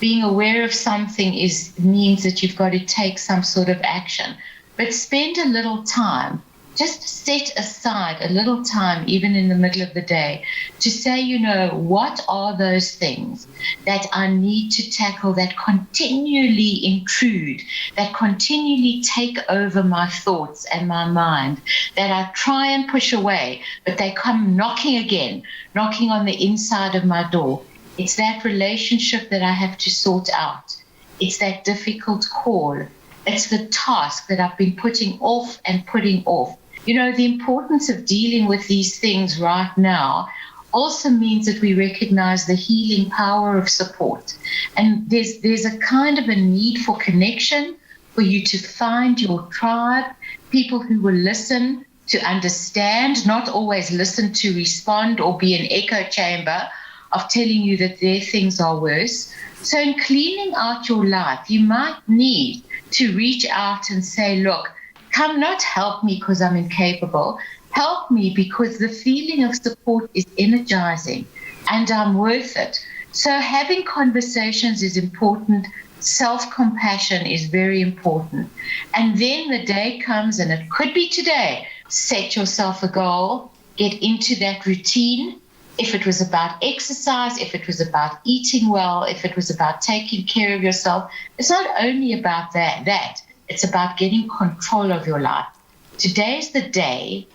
Being aware of something means that you've got to take some sort of action. But spend a little time. Just set aside a little time, even in the middle of the day, to say, you know, what are those things that I need to tackle that continually intrude, that continually take over my thoughts and my mind, that I try and push away, but they come knocking again, knocking on the inside of my door. It's that relationship that I have to sort out. It's that difficult call. It's the task that I've been putting off and putting off. You know, the importance of dealing with these things right now also means that we recognize the healing power of support. And there's a kind of a need for connection, for you to find your tribe, people who will listen, to understand, not always listen to respond or be an echo chamber of telling you that their things are worse. So in cleaning out your life, you might need to reach out and say, look, come not help me because I'm incapable. Help me because the feeling of support is energizing and I'm worth it. So having conversations is important. Self-compassion is very important. And then the day comes, and it could be today, set yourself a goal, get into that routine. If it was about exercise, if it was about eating well, if it was about taking care of yourself, it's not only about that. It's about getting control of your life. Today's the day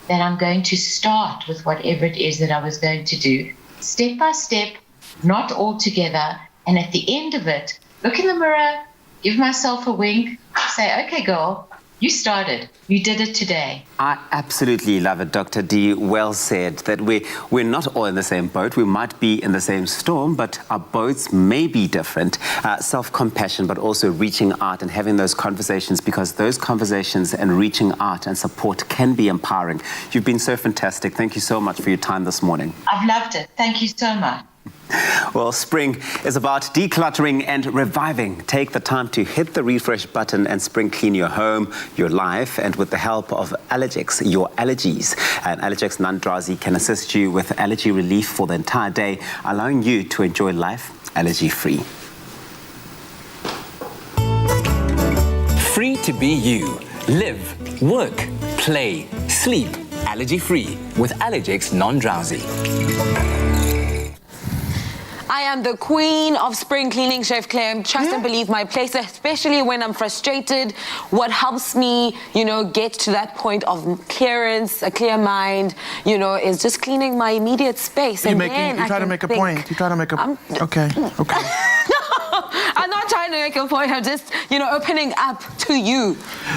that I'm going to start with whatever it is that I was going to do, step by step, not all together. And at the end of it, look in the mirror, give myself a wink, say, okay, girl, you started. You did it today. I absolutely love it, Dr. D. Well said, that we're not all in the same boat. We might be in the same storm, but our boats may be different. Self-compassion, but also reaching out and having those conversations, because those conversations and reaching out and support can be empowering. You've been so fantastic. Thank you so much for your time this morning. I've loved it. Thank you so much. Well, spring is about decluttering and reviving. Take the time to hit the refresh button and spring clean your home, your life, and with the help of Allergex, your allergies. And Allergex Non-Drowsy can assist you with allergy relief for the entire day, allowing you to enjoy life allergy-free. Free to be you. Live, work, play, sleep, allergy-free with Allergex Non-Drowsy. I am the queen of spring cleaning, Chef Claire. Trust and believe my place, especially when I'm frustrated. What helps me, get to that point of clearance, a clear mind, is just cleaning my immediate space. You try to make a point. You try to make a... Okay. I'm not trying to make a point. I'm just, opening up to you.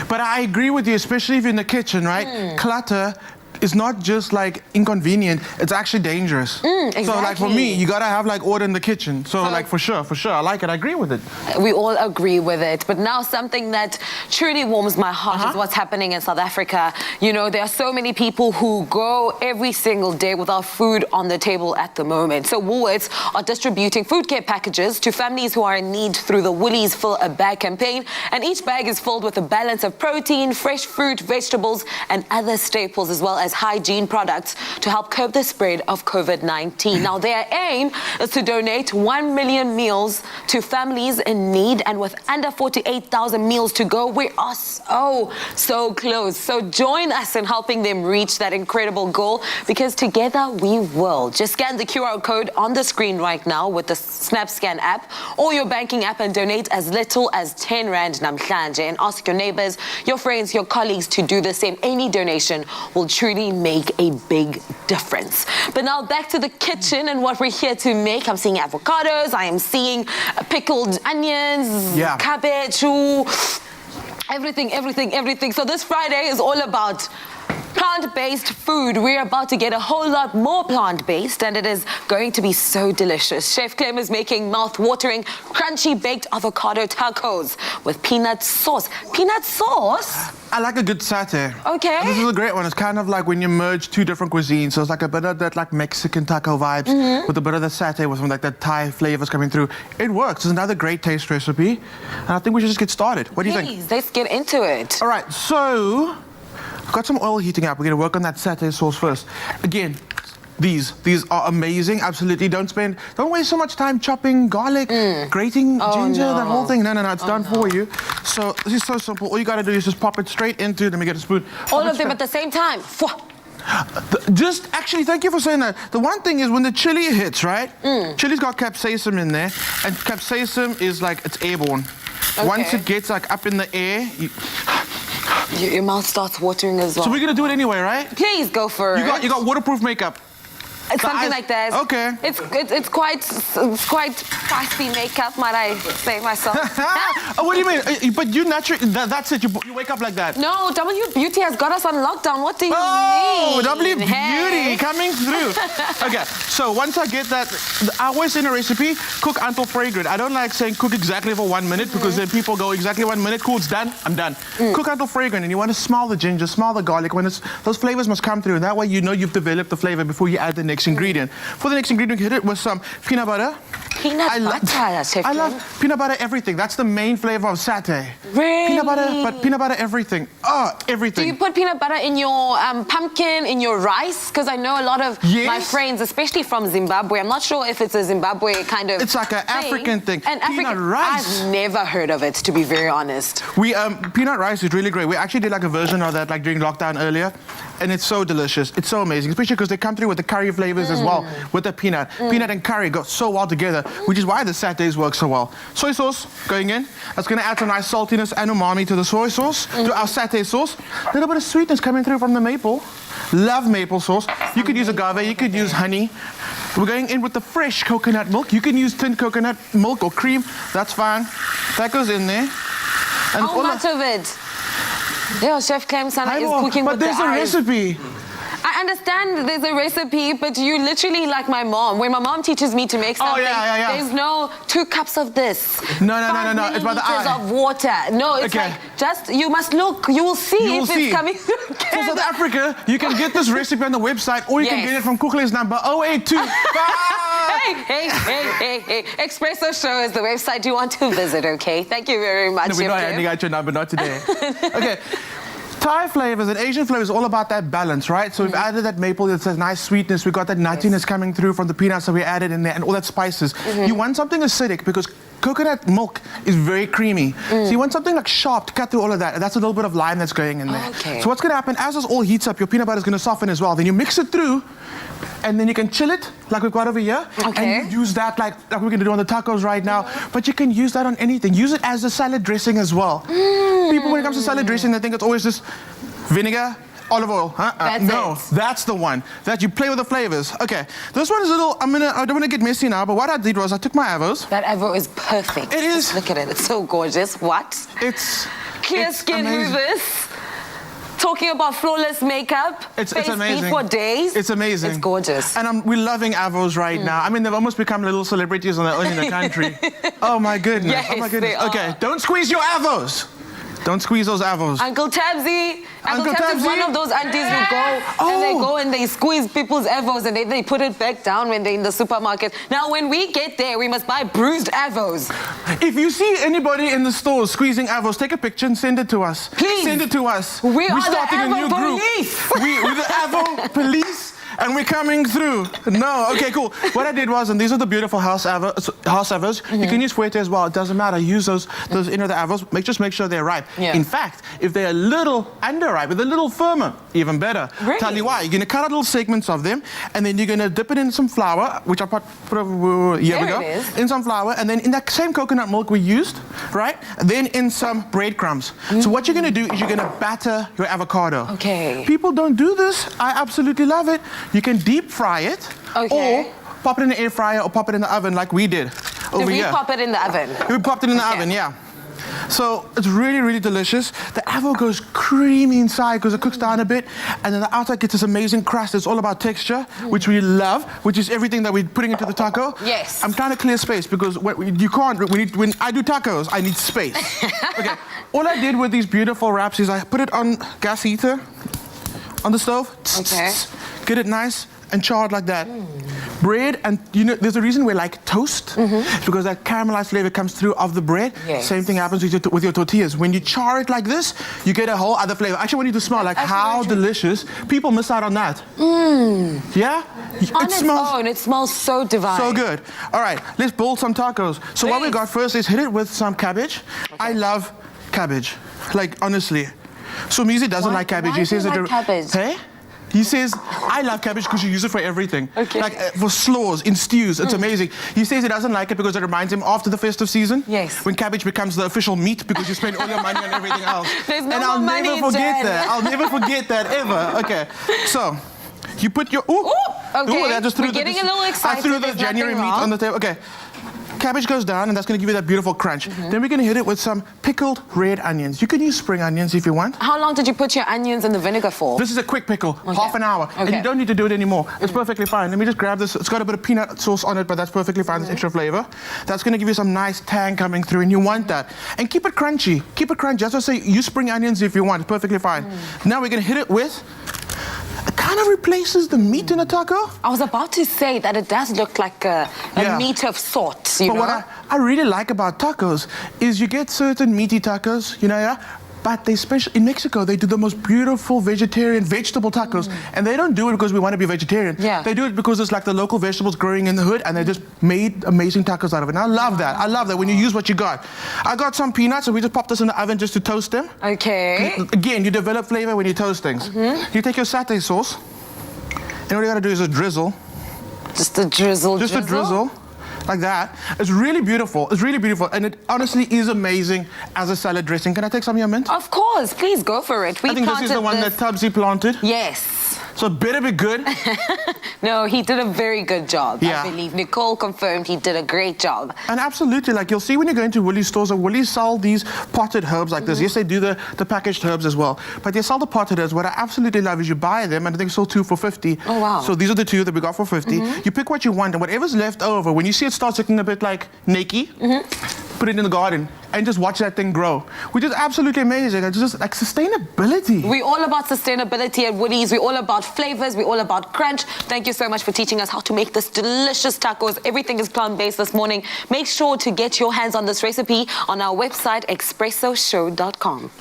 But I agree with you, especially if you're in the kitchen, right? Clutter is not just like inconvenient, it's actually dangerous. Exactly. So like for me, you gotta have like order in the kitchen. So like for sure, I like it, I agree with it. We all agree with it. But now something that truly warms my heart is what's happening in South Africa. There are so many people who go every single day without food on the table at the moment. So Woolworths are distributing food care packages to families who are in need through the Woolies Fill a Bag campaign. And each bag is filled with a balance of protein, fresh fruit, vegetables, and other staples, as well as sanitized hygiene products to help curb the spread of COVID-19. Now, their aim is to donate 1 million meals to families in need, and with under 48,000 meals to go, we are so close. So join us in helping them reach that incredible goal, because together we will. Just scan the QR code on the screen right now with the SnapScan app or your banking app and donate as little as 10 Rand namhlanje, and ask your neighbors, your friends, your colleagues to do the same. Any donation will truly make a big difference. But now back to the kitchen and what we're here to make. I'm seeing avocados, I am seeing pickled onions, cabbage, everything. So this Friday is all about plant-based food. We're about to get a whole lot more plant-based, and it is going to be so delicious. Chef Clem is making mouth-watering, crunchy baked avocado tacos with peanut sauce. Peanut sauce? I like a good satay. Okay. And this is a great one. It's kind of like when you merge two different cuisines. So it's like a bit of that like Mexican taco vibes with a bit of the satay with some like that Thai flavors coming through. It works. It's another great taste recipe. And I think we should just get started. What do you think? Please, let's get into it. All right, so I've got some oil heating up. We're going to work on that satay sauce first. Again, these are amazing. Absolutely. Don't waste so much time chopping garlic, grating ginger, that whole thing. No, it's done for you. So this is so simple. All you got to do is just pop it straight into, let me get a spoon. All of them at the same time. Actually, thank you for saying that. The one thing is when the chili hits, right? Chili's got capsaicin in there, and capsaicin is like, it's airborne. Okay. Once it gets like up in the air, your mouth starts watering as well. So we're gonna do it anyway, right? Please go for it. You got waterproof makeup. It's something like that. Okay. It's quite feisty makeup, might I say myself. Oh, what do you mean? But you naturally, that's it. You wake up like that. No, W Beauty has got us on lockdown. What do you mean? Oh, W Beauty coming through. Okay, so once I get that, I always in a recipe, cook until fragrant. I don't like saying cook exactly for 1 minute because then people go exactly 1 minute. Cool, it's done. I'm done. Cook until fragrant, and you want to smell the ginger, smell the garlic. Those flavors must come through, and that way you know you've developed the flavor before you add the next ingredient. For the next ingredient, hit it with some peanut butter. I love peanut butter everything. That's the main flavor of satay. Really? Peanut butter everything. Oh, everything. Do you put peanut butter in your pumpkin, in your rice? Because I know a lot of my friends, especially from Zimbabwe, I'm not sure if it's a Zimbabwe kind of It's like an African thing. And peanut rice. I've never heard of it, to be very honest. Peanut rice is really great. We actually did like a version of that like during lockdown earlier. And it's so delicious. It's so amazing, especially because they come through with the curry flavors as well, with the peanut. Peanut and curry go so well together, which is why the satays work so well. Soy sauce going in. That's going to add some nice saltiness and umami to the soy sauce, to our satay sauce. A little bit of sweetness coming through from the maple. Love maple sauce. You could use agave, you could use honey. We're going in with the fresh coconut milk. You can use tinned coconut milk or cream. That's fine. That goes in there. And how much of it? Yeah, Chef Clem Sana is cooking with the eyes. But there's a recipe. I understand there's a recipe, but you literally like my mom. When my mom teaches me to make something, there's no 2 cups of this. No. It's by the eye. Of water. No, it's like just, you must look. You will see if it's coming through. For South Africa, you can get this recipe on the website, or you can get it from Kuchle's number 082. Hey. Expresso Show is the website you want to visit, okay? Thank you very much. No, we're not handing out your number, not today. Okay. Thai flavors and Asian flavors are all about that balance, right? So we've added that maple, it's a nice sweetness. We've got that nuttiness coming through from the peanuts that we added in there and all that spices. You want something acidic because coconut milk is very creamy. So you want something like sharp to cut through all of that. And that's a little bit of lime that's going in there. So what's going to happen, as this all heats up, your peanut butter is going to soften as well. Then you mix it through, and then you can chill it like we've got over here. And you use that like we're going to do on the tacos right now. But you can use that on anything. Use it as a salad dressing as well. People, when it comes to salad dressing, they think it's always just vinegar, olive oil. That's the one. That you play with the flavors. Okay, this one is a little, I don't want to get messy now, but what I did was I took my avos. That avo is perfect. It is. Look at it, it's so gorgeous. What? It's clear skin hoovers. Talking about flawless makeup. It's amazing. For days. It's amazing. It's gorgeous. And we're loving avos right now. I mean, they've almost become little celebrities on their own in the country. Oh my goodness. Yes, oh my goodness. they are. Okay, don't squeeze your avos. Don't squeeze those avos. Uncle Tabsy. Uncle Tabs is Tabsy? one of those aunties who go and they squeeze people's avos and they put it back down when they're in the supermarket. Now, when we get there, we must buy bruised avos. If you see anybody in the stores squeezing avos, take a picture and send it to us. Please. Send it to us. We are starting the a new Avo group. police. We're the Avo police. And we're coming through. No, okay, cool. What I did was, and these are the beautiful house avos. You can use fuerte as well. It doesn't matter. Use those the avos. Just make sure they're ripe. Yeah. In fact, if they're a little underripe, a little firmer, even better. Really? Tell you why. You're gonna cut out little segments of them, and then you're gonna dip it in some flour, which I put over here. We There go. it is. In some flour, and then in that same coconut milk we used, right? Then in some breadcrumbs. So what you're gonna do is you're gonna batter your avocado. Okay. People don't do this. I absolutely love it. You can deep fry it, Okay. or pop it in the air fryer, or pop it in the oven like we did over Did we here. pop it in the oven? We popped it in the oven, yeah. So it's really, really delicious. The avo goes creamy inside because it cooks down a bit, and then the outside gets this amazing crust. It's all about texture, which we love, which is everything that we're putting into the taco. Yes. I'm trying to clear space because you can't. When I do tacos, I need space. Okay. All I did with these beautiful wraps is I put it on gas heater, on the stove. Okay. Get it nice and charred like that. Bread, and there's a reason we like toast, because that caramelized flavor comes through of the bread. Yes. Same thing happens with your tortillas. When you char it like this, you get a whole other flavor. Actually, I want you to smell like how delicious. People miss out on that. Yeah? On its own, it smells so divine. So good. All right, let's build some tacos. So what we got first is hit it with some cabbage. I love cabbage, like honestly. So Mizi doesn't like cabbage. Why do you like cabbage? Hey? He says, I love cabbage because you use it for everything. Okay. Like for slaws, in stews, it's amazing. He says he doesn't like it because it reminds him after the festive season. Yes. When cabbage becomes the official meat because you spend all your money on everything else. There's no and more I'll money never in forget Jan. that. I'll never forget that ever. Okay. So, you put your, okay. I just threw We're getting a little I excited. threw the There's January meat nothing wrong. on the table. Okay. Cabbage goes down, and that's going to give you that beautiful crunch. Then we're going to hit it with some pickled red onions. You can use spring onions if you want. How long did you put your onions in the vinegar for? This is a quick pickle, half an hour. And you don't need to do it anymore. It's perfectly fine. Let me just grab this. It's got a bit of peanut sauce on it, but that's perfectly fine. It's extra flavor. That's going to give you some nice tang coming through, and you want that. And keep it crunchy. Keep it crunchy. That's what I say. Use spring onions if you want. It's perfectly fine. Now we're going to hit it with... It kind of replaces the meat in a taco. I was about to say that it does look like a meat of sorts, you know? What I really like about tacos is you get certain meaty tacos, but they in Mexico, they do the most beautiful vegetarian vegetable tacos. And they don't do it because we want to be vegetarian. Yeah. They do it because it's like the local vegetables growing in the hood, and they just made amazing tacos out of it. And I love that. I love that when you use what you got. I got some peanuts, and we just popped this in the oven just to toast them. Okay. Again, you develop flavor when you toast things. You take your satay sauce, and all you gotta do is a drizzle. Just a drizzle, Just a drizzle. Like that. It's really beautiful. It's really beautiful. And it honestly is amazing as a salad dressing. Can I take some of your mint? Of course, please go for it. I think this is the one that Tubbsy planted. Yes. So it better be good. No, he did a very good job, Yeah. I believe. Nicole confirmed he did a great job. And absolutely, like you'll see when you go into Woolies stores, or Woolies sell these potted herbs like this. Yes, they do the packaged herbs as well. But they sell the potted herbs. What I absolutely love is you buy them, and I think it's sold 2 for 50. Oh, wow. So these are the 2 that we got for 50. You pick what you want, and whatever's left over, when you see it starts looking a bit like naked, put it in the garden and just watch that thing grow, which is absolutely amazing. It's just like sustainability. We're all about sustainability at Woolies. We're all about flavors. We're all about crunch. Thank you so much for teaching us how to make this delicious tacos. Everything is plant-based this morning. Make sure to get your hands on this recipe on our website, expressoshow.com.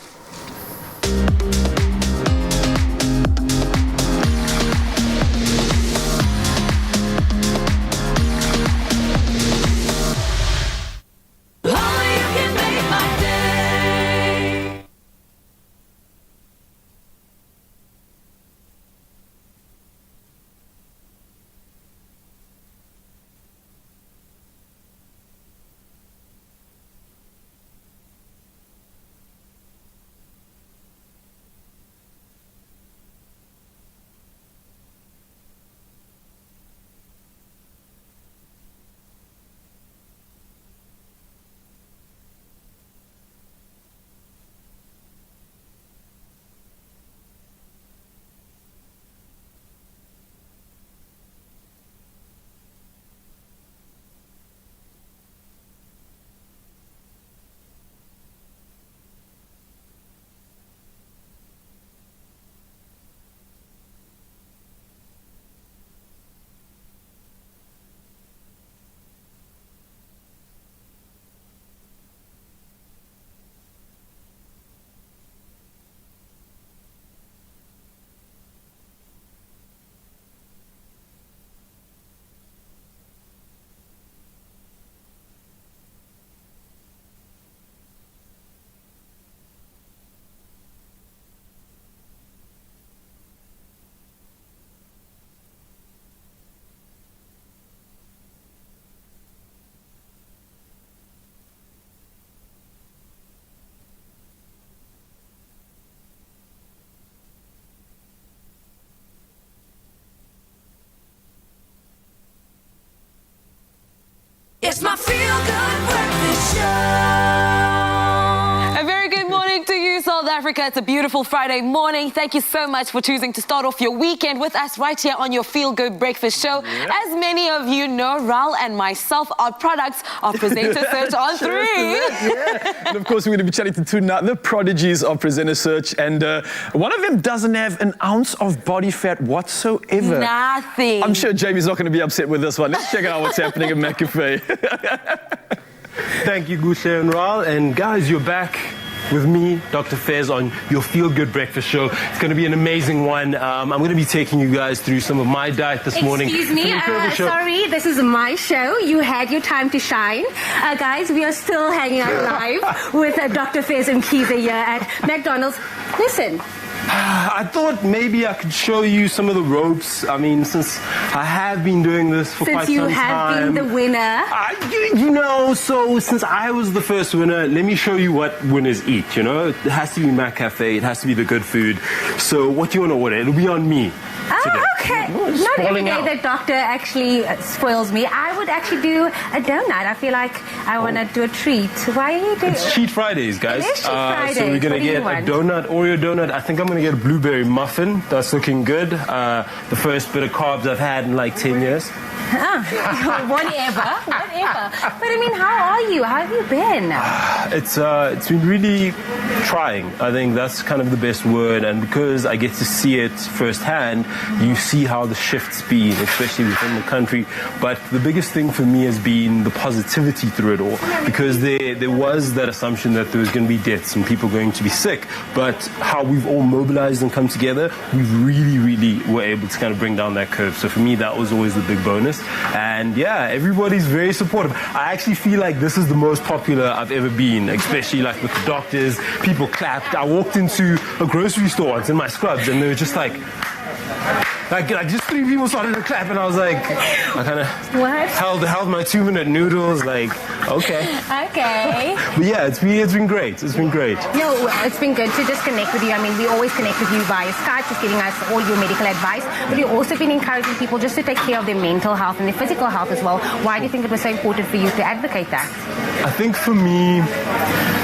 It's my feel-good breakfast show. A very good morning to you, South Africa. It's a beautiful Friday morning. Thank you so much for choosing to start off your weekend with us right here on your Feel Good Breakfast Show. As many of you know, Raul and myself are products of Presenter Search on 3. And of course, we're going to be chatting to two now, the prodigies of Presenter Search. And one of them doesn't have an ounce of body fat whatsoever. Nothing. I'm sure Jamie's not going to be upset with this one. Let's check out what's happening at McCafe. Thank you, Gusha and Raul. And guys, you're back with me, Dr. Fez, on your Feel Good Breakfast Show. It's going to be an amazing one. I'm going to be taking you guys through some of my diet this morning. Excuse me, sorry, this is my show. You had your time to shine. Guys, we are still hanging out live with Dr. Fez and Kiza here at McDonald's. Listen. I thought maybe I could show you some of the ropes. I mean, since I have been doing this for quite some time. Since you have been the winner. So since I was the first winner, let me show you what winners eat, you know? It has to be McCafe, it has to be the good food. So what do you want to order? It'll be on me. Oh, okay. Not every day the doctor actually spoils me. I would actually do a donut. I feel like I want to do a treat. Why are you doing It's Cheat Fridays, guys. It is Cheat Fridays. So we're going to get a donut, Oreo donut. I think I'm going to get a blueberry muffin. That's looking good. The first bit of carbs I've had in like 10 years. Whatever. But I mean, how are you? How have you been? It's been really trying. I think that's kind of the best word. And because I get to see it firsthand, you see how the shift's been, especially within the country. But the biggest thing for me has been the positivity through it all, because there was that assumption that there was going to be deaths and people going to be sick. But how we've all mobilized and come together, we really were able to kind of bring down that curve. So for me, that was always the big bonus. And yeah, everybody's very supportive. I actually feel like this is the most popular I've ever been, especially like with the doctors. People clapped. I walked into a grocery store once in my scrubs and they were just like just 3 people started to clap, and I was like, I kind of held my 2-minute noodles, like, okay. But yeah, it's been great. It's been great. No, it's been good to just connect with you. I mean, we always connect with you via Skype, just giving us all your medical advice. But you've also been encouraging people just to take care of their mental health and their physical health as well. Why do you think it was so important for you to advocate that? I think for me,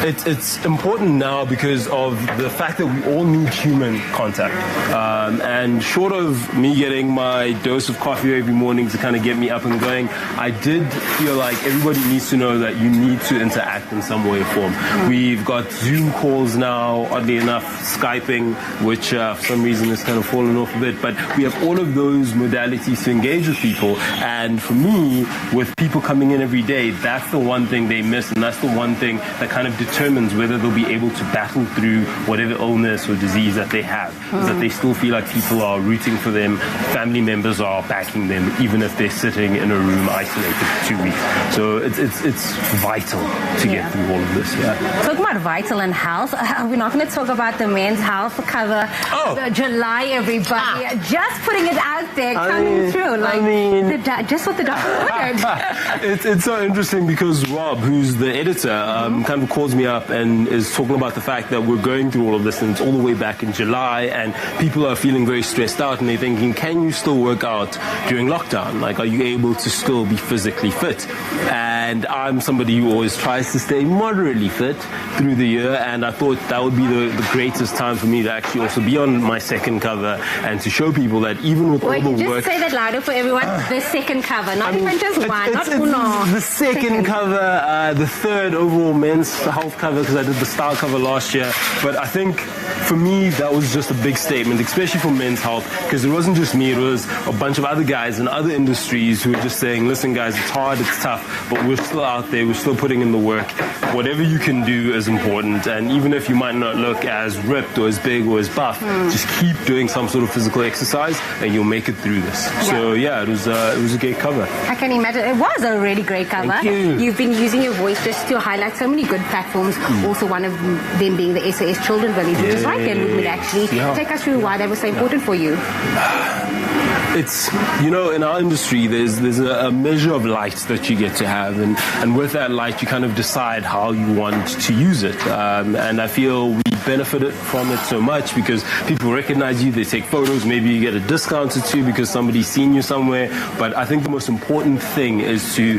it's important now because of the fact that we all need human contact. And short of me getting my dose of coffee every morning to kind of get me up and going, I did feel like everybody needs to know that you need to interact in some way or form. We've got Zoom calls now, oddly enough, Skyping, which for some reason has kind of fallen off a bit, but we have all of those modalities to engage with people. And for me, with people coming in every day, that's the one thing they miss, and that's the one thing that kind of determines whether they'll be able to battle through whatever illness or disease that they have, is that they still feel like people are rooting for them, family members are backing them, even if they're sitting in a room isolated for 2 weeks. So it's vital to get through all of this. Talking about vital and health, we're not going to talk about the men's health cover. July, everybody. Just putting it out there, coming through. Like, just what the doctor ordered. It's so interesting because Rob, who's the editor, kind of calls me up and is talking about the fact that we're going through all of this, and it's all the way back in July, and people are feeling very stressed out, and they're thinking, can you still work out during lockdown? Like, are you able to still be physically fit? And I'm somebody who always tries to stay moderately fit through the year, and I thought that would be the greatest time for me to actually also be on my second cover and to show people that even with all the work... Just say that louder for everyone. The second cover, not even just one, not uno. The second cover, the third overall men's health cover, because I did the style cover last year. But I think for me, that was just a big statement, especially for men's health, because it wasn't just me, it was a bunch of other guys in other industries who were just saying, listen guys, it's hard, it's tough, but we're still out there, we're still putting in the work. Whatever you can do is important, and even if you might not look as ripped or as big or as buff, just keep doing some sort of physical exercise and you'll make it through this. So yeah, it was a great cover. I can imagine. It was a really great cover. Thank you. You've been using your voice just to highlight so many good platforms, also one of them being the SOS Children Village, which is right there movement actually. Take us through why that was so important for you. It's, you know, in our industry, there's a measure of light that you get to have, and with that light, you kind of decide how you want to use it. And I feel we benefited from it so much because people recognize you, they take photos, maybe you get a discount or two because somebody's seen you somewhere. But I think the most important thing is to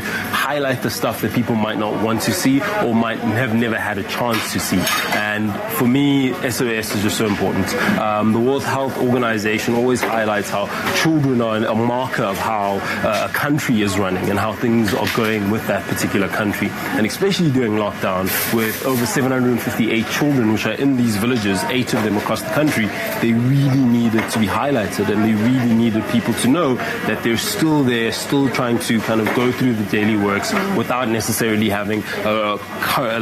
highlight the stuff that people might not want to see or might have never had a chance to see. And for me, SOS is just so important. The World Health Organization always highlights how children are a marker of how a country is running and how things are going with that particular country. And especially during lockdown, with over 758 children which are in these villages, 8 of them across the country, they really needed to be highlighted, and they really needed people to know that they're still there, still trying to kind of go through the daily works without necessarily having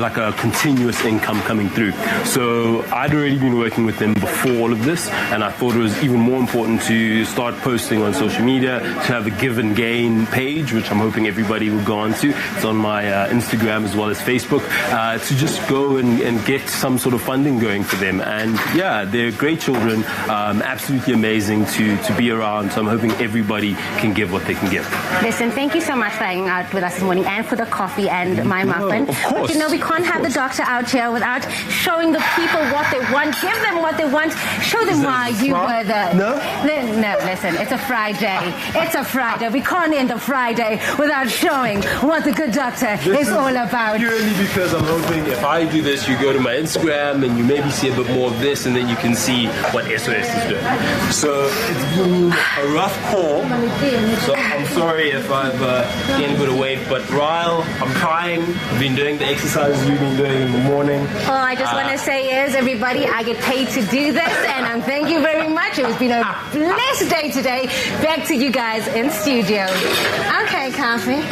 like a continuous income coming through. So I'd already been working with them before all of this, and I thought it was even more important to start posting on social media, to have a give and gain page, which I'm hoping everybody will go on to. It's on my Instagram as well as Facebook, to just go and get some sort of funding going for them. And yeah, they're great children, absolutely amazing to be around. So I'm hoping everybody can give what they can give. Listen, thank you so much for hanging out with us this morning and for the coffee and my muffin. Of course. But you know, we can't have the doctor out here without showing the people what they want. Give them what they want. Show them why you were the... No? No, listen, it's a Friday. It's a Friday. We can't end a Friday without showing what the good doctor is all about. Purely because I'm hoping if I do this, you go to my Instagram and you maybe see a bit more of this, and then you can see what SOS is doing. So it's been a rough call. So I'm sorry if I've gained a bit of weight, but Ryle, I'm trying. I've been doing the exercises you've been doing in the morning. All I just want to say is, everybody, I get paid to do this, and thank you very much. It's been a blessed day today. Back to you guys in studio. Okay, coffee.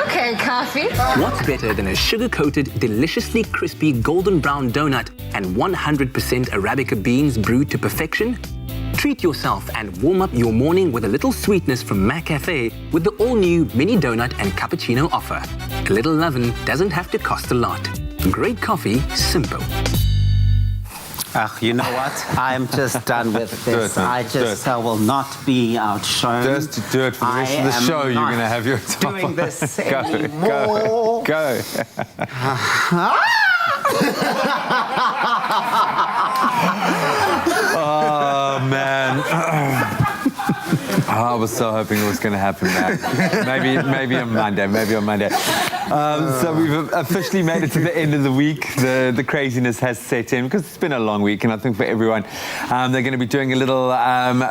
Okay, coffee. What's better than a sugar-coated, deliciously crispy golden brown donut and 100% Arabica beans brewed to perfection? Treat yourself and warm up your morning with a little sweetness from McCafe with the all-new mini donut and cappuccino offer. A little lovin' doesn't have to cost a lot. Great coffee, simple. You know what? I'm just done with this. I will not be outshone. Just do it for the rest of the show. You're going to have your time. Doing this Go. anymore. Oh, man. I was so hoping it was going to happen, man. Maybe on Monday. So we've officially made it to the end of the week. The craziness has set in because it's been a long week, and I think for everyone, they're going to be doing a little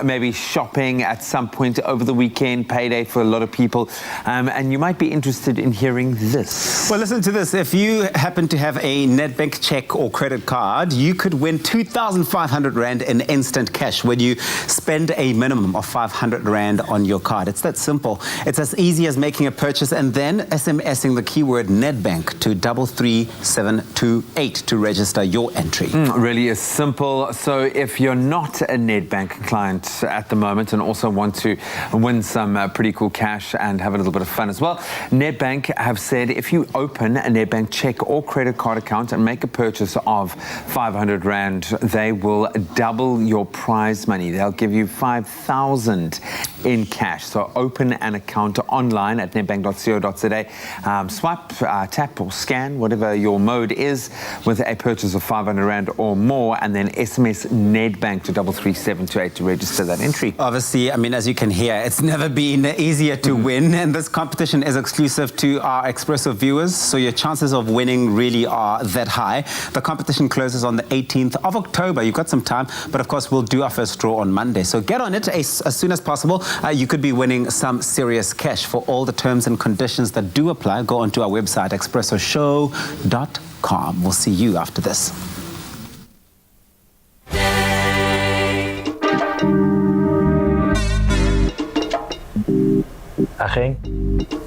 maybe shopping at some point over the weekend, payday for a lot of people, and you might be interested in hearing this. Well, listen to this. If you happen to have a Nedbank check or credit card, you could win 2,500 Rand in instant cash when you spend a minimum of 500 Rand on your card. It's that simple. It's as easy as making a purchase and then SMSing the keyword Nedbank to 33728 to register your entry. Really is simple. So if you're not a Nedbank client at the moment and also want to win some pretty cool cash and have a little bit of fun as well, Nedbank have said if you open a Nedbank check or credit card account and make a purchase of 500 Rand, they will double your prize money. They'll give you 5,000 in cash. So open an account online at nedbank.co.za. Swipe, tap or scan, whatever your mode is, with a purchase of 500 Rand or more, and then SMS Nedbank to 33728 to register that entry. Obviously, I mean, as you can hear, it's never been easier to win, and this competition is exclusive to our Expresso viewers, so your chances of winning really are that high. The competition closes on the 18th of October. You've got some time, but of course, we'll do our first draw on Monday. So get on it as soon as possible. You could be winning some serious cash. For all the terms and conditions that do apply, go onto our website, expressoshow.com. We'll see you after this.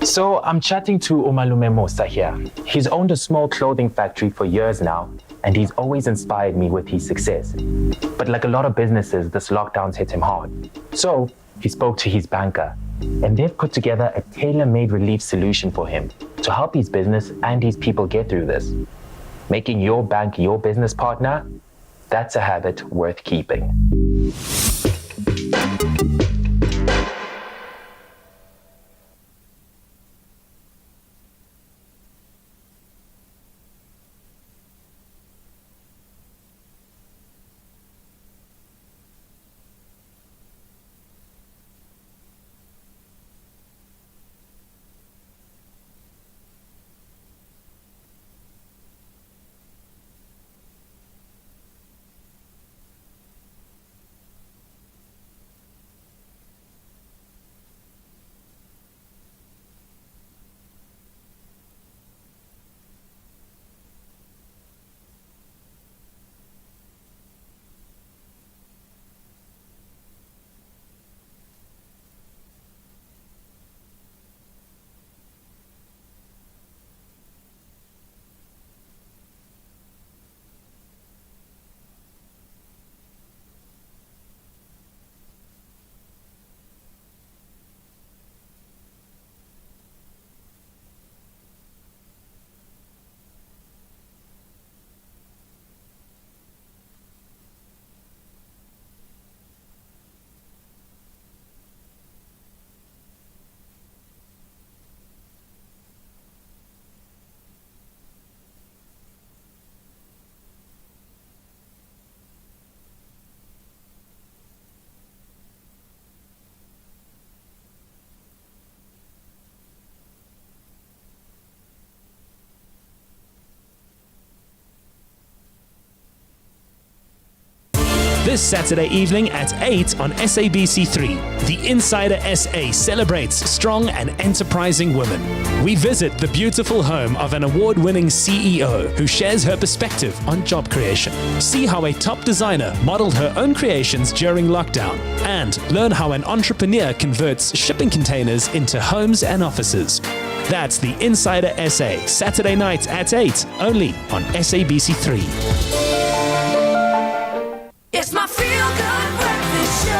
So I'm chatting to Umalume Musa here. He's owned a small clothing factory for years now, and he's always inspired me with his success. But like a lot of businesses, this lockdown's hit him hard. So he spoke to his banker, and they've put together a tailor-made relief solution for him to help his business and his people get through this. Making your bank your business partner, that's a habit worth keeping. This Saturday evening at 8 on SABC3. The Insider SA celebrates strong and enterprising women. We visit the beautiful home of an award-winning CEO who shares her perspective on job creation. See how a top designer modeled her own creations during lockdown, and learn how an entrepreneur converts shipping containers into homes and offices. That's the Insider SA, Saturday night at 8, only on SABC3. It's my feel-good breakfast show.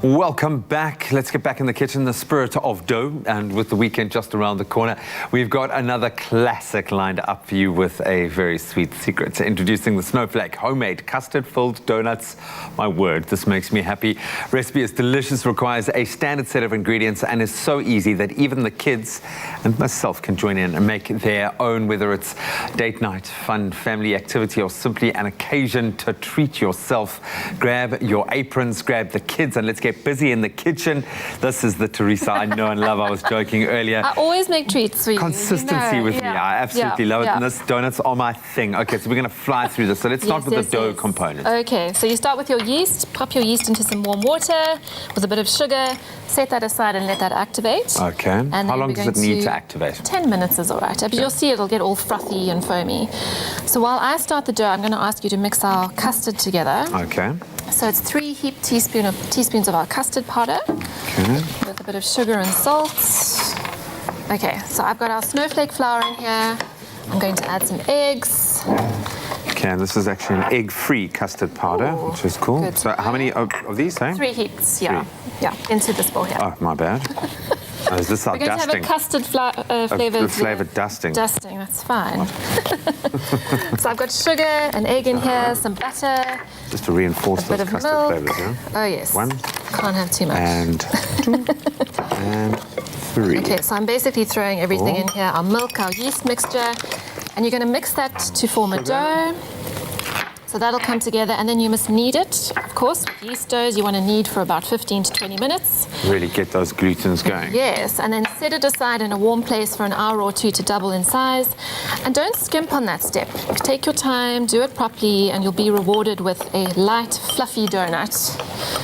Welcome back. Let's get back in the kitchen, the spirit of dough, and with the weekend just around the corner, we've got another classic lined up for you with a very sweet secret. Introducing the Snowflake homemade custard-filled donuts. My word, this makes me happy. Recipe is delicious, requires a standard set of ingredients, and is so easy that even the kids and myself can join in and make their own, whether it's date night, fun family activity, or simply an occasion to treat yourself. Grab your aprons, grab the kids, and let's get busy in the kitchen. This is the Teresa I know and love. I was joking earlier. I always make treats for you. Consistency with me. I absolutely love it. And this donuts are my thing. Okay, so we're going to fly through this. So let's start with the dough component. Okay, so you start with your yeast. Pop your yeast into some warm water with a bit of sugar. Set that aside and let that activate. Okay. And how long does it need to activate? 10 minutes is all right. But you'll see it'll get all frothy and foamy. So while I start the dough, I'm going to ask you to mix our custard together. Okay. So it's 3 heaped teaspoons of our custard powder with a bit of sugar and salt. Okay, so I've got our snowflake flour in here. I'm going to add some eggs. Okay, and this is actually an egg-free custard powder, which is cool. Good. So how many of these, eh? 3 heaps, yeah. Yeah, into this bowl here. Oh, my bad. Is this our We're going dusting? to have a custard flavored dusting. Dusting, that's fine. So I've got sugar, an egg in here, some butter. Just to reinforce a bit those of custard milk. flavors, yeah? Oh, yes. 1. Can't have too much. And 2. And 3. Okay, so I'm basically throwing everything in here. Our milk, our yeast mixture. And you're going to mix that to form a dough. So that'll come together, and then you must knead it. Of course, with yeast doughs, you want to knead for about 15 to 20 minutes. Really get those glutens going. Yes, and then set it aside in a warm place for an hour or 2 to double in size. And don't skimp on that step. Take your time, do it properly, and you'll be rewarded with a light, fluffy donut.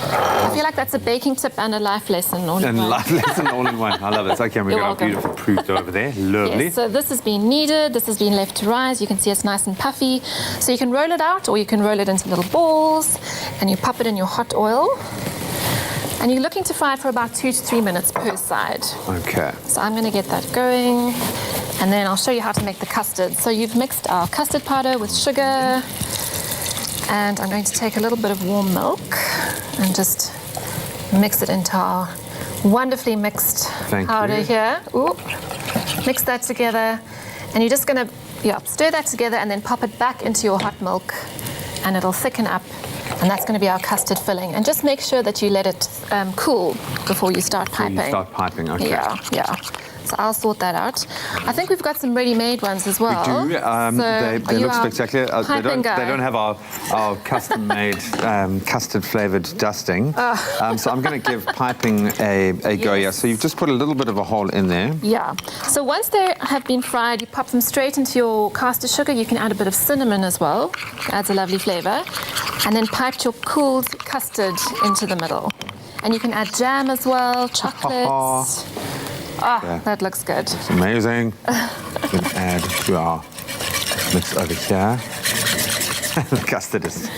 I feel like that's a baking tip and a life lesson all in one. And life lesson all in one. I love it. Okay, and we've got our beautiful proved dough over there. Lovely. Yes, so this has been kneaded, this has been left to rise. You can see it's nice and puffy. So you can roll it out, or you can roll it into little balls, and you pop it in your hot oil. And you're looking to fry it for about 2 to 3 minutes per side. Okay. So I'm going to get that going, and then I'll show you how to make the custard. So you've mixed our custard powder with sugar, and I'm going to take a little bit of warm milk and just mix it into our wonderfully mixed powder here. Ooh. Mix that together, and you're just going to stir that together and then pop it back into your hot milk, and it'll thicken up, and that's going to be our custard filling. And just make sure that you let it cool before you start piping. You start piping, okay. Yeah. So I'll sort that out. I think we've got some ready-made ones as well. We do. They look spectacular. They don't have our custom-made custard-flavored dusting. So I'm going to give piping a go here. So you've just put a little bit of a hole in there. Yeah. So once they have been fried, you pop them straight into your caster sugar. You can add a bit of cinnamon as well. Adds a lovely flavor. And then pipe your cooled custard into the middle. And you can add jam as well, chocolate. That looks good. It's amazing. We can add to our mix over here. The custard is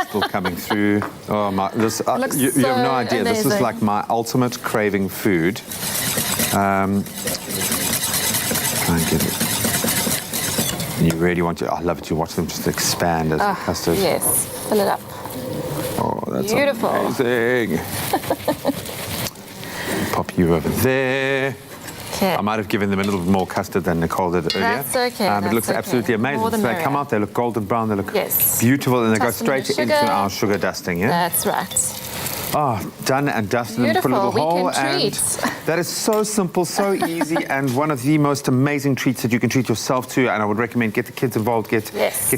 still coming through. Oh my! This you have no idea. Amazing. This is like my ultimate craving food. Try and get it. You really want to. I love it. You watch them just expand as the custard. Yes, fill it up. Oh, that's beautiful. Amazing. Pop you over there. Okay. I might have given them a little bit more custard than Nicole did earlier. That's okay. It looks absolutely amazing. So they come out, they look golden brown, they look beautiful, and they go straight into our sugar dusting, yeah? That's right. Oh, done and dusted and put a little hole. And that is so simple, so easy, and one of the most amazing treats that you can treat yourself to. And I would recommend get the kids involved, get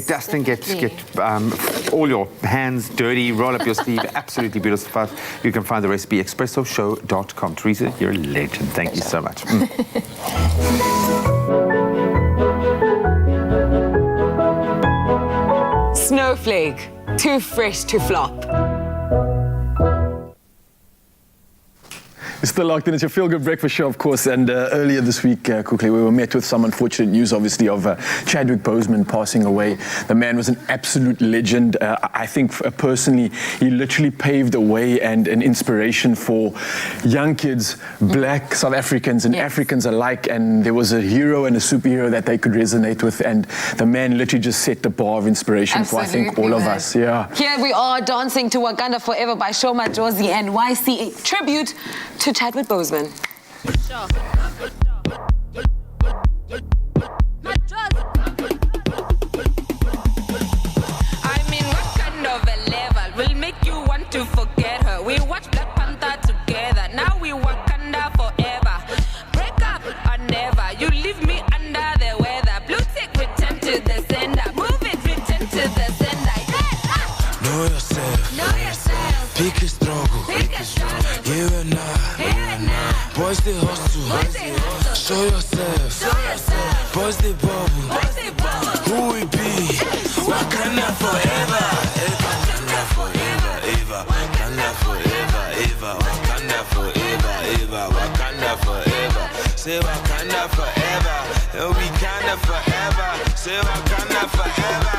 dusting, get all your hands dirty, roll up your sleeve. Absolutely beautiful stuff. You can find the recipe expressoshow.com. Teresa, you're a legend. Thank you so much. Snowflake. Too fresh to flop. It's still locked in. It's your feel-good breakfast show, of course. And earlier this week, quickly, we were met with some unfortunate news, obviously, of Chadwick Boseman passing away. The man was an absolute legend. I think, personally, he literally paved the way and an inspiration for young kids, black South Africans and Africans alike. And there was a hero and a superhero that they could resonate with. And the man literally just set the bar of inspiration for, I think, all of us. Yeah. Here we are dancing to Wakanda Forever by Shoma Josie and YC, a tribute to Chadwick Boseman. I'm in what kind of a level will make you want to forget her? We watched Black Panther together, now we Wakanda forever. Break up or never, you leave me under the weather. Blue tick, return to the sender. Move it, return to the sender. Yeah. Know yourself. Know yourself. Pick a struggle. Pick a struggle. You and I. Boys they hustle. Show yourself. Show yourself. Boys they bubble. Boys they bubble. Who we be? Wakanda forever. Wakanda forever. Eva. Wakanda forever. Eva. Wakanda forever. Eva. Wakanda forever. Say Wakanda forever. And we kinda forever. Say Wakanda forever.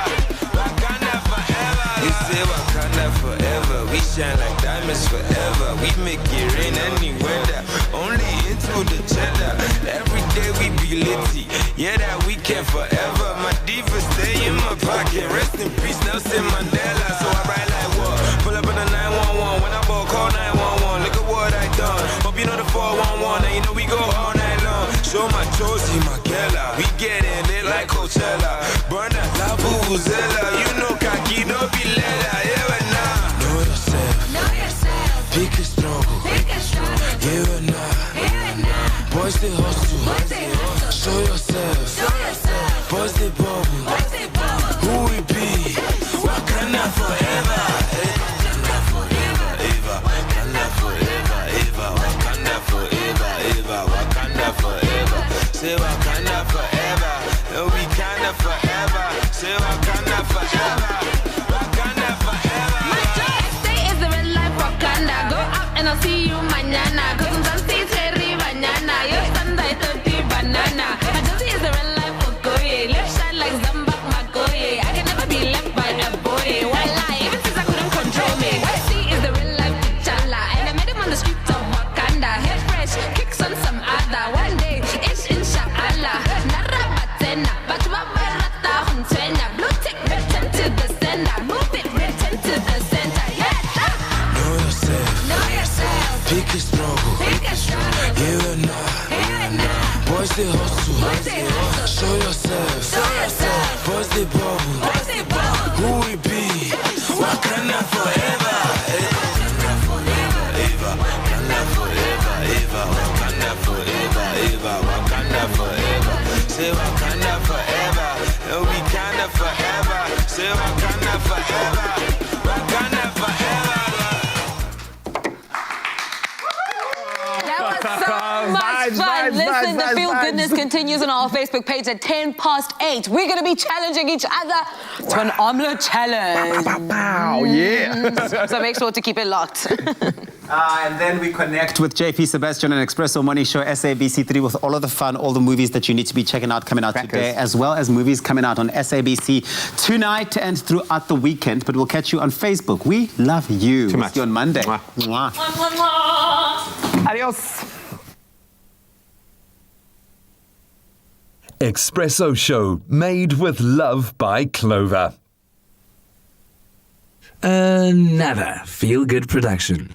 Wakanda forever. We say Wakanda forever. We shine like diamonds forever. We make it rain any weather. Only into the cheddar. Every day we be litty. Yeah, that we can forever. My diva stay in my pocket. Rest in peace, Nelson Mandela. So I ride like what? Pull up in the 911. When I ball, call 911. Look at what I done. Hope you know the 411. And you know we go all night long. Show my Josie, my Kella. We get in it like Coachella. Burn that La Vuvuzela. You know Kaki, don't be leather. Yeah, but nah. Know yourself. Know yourself. Pick a struggle. Pick a struggle. You and I. Boys they hustle. Boys they hustle. Show yourself. Show yourself. Boys they bubble. Boys they bubble. Who we be? Wakanda forever. Wakanda forever. Eva. Wakanda forever. Eva. Wakanda forever. Eva. Wakanda forever. Say Wakanda forever. And we kinda forever. Say Wakanda forever. Wakanda forever. My joy stay is the red light Wakanda. Go out and I'll see you mañana. Cause I'm done see cherry banana. Your Sunday 30 banana. My joy is the red light Okoye. Let's shine like Zambak Makoye. I can never be left by a boy. Why lie? Even since I couldn't control me. YC is the real life T'Challa. And I met him on the streets of Wakanda. Head fresh, kicks on some other. One day, it's inshallah. Narabatena, but Babarata Huntena. Blue tick, return to the sender. Move it, return to the center. Yeah. Know yourself. Know yourself. Pick a struggle. Pick a struggle. You and I. Boys they hustle. Boys they hustle. Show yourself. Show yourself. Boys they bubble. Boys they bubble. Who we be? Wakanda forever. Wakanda forever. Eva. Wakanda forever. Eva. Wakanda forever. Eva. Wakanda forever. Say Wakanda forever. And we kinda forever. Say Wakanda forever. Wakanda forever. That was so much fun. Listen, the feel goodness continues on our Facebook page at 8:10. We're going to be challenging each other to an omelette challenge. Pow, yeah. So make sure to keep it locked. And then we connect with JP Sebastian and Expresso Morning Show SABC3 with all of the fun, all the movies that you need to be checking out coming out today, as well as movies coming out on SABC tonight and throughout the weekend. But we'll catch you on Facebook. We love you. Too much. See you on Monday. Mwah. Mwah. Adios. Expresso Show, made with love by Clover. Another feel-good production.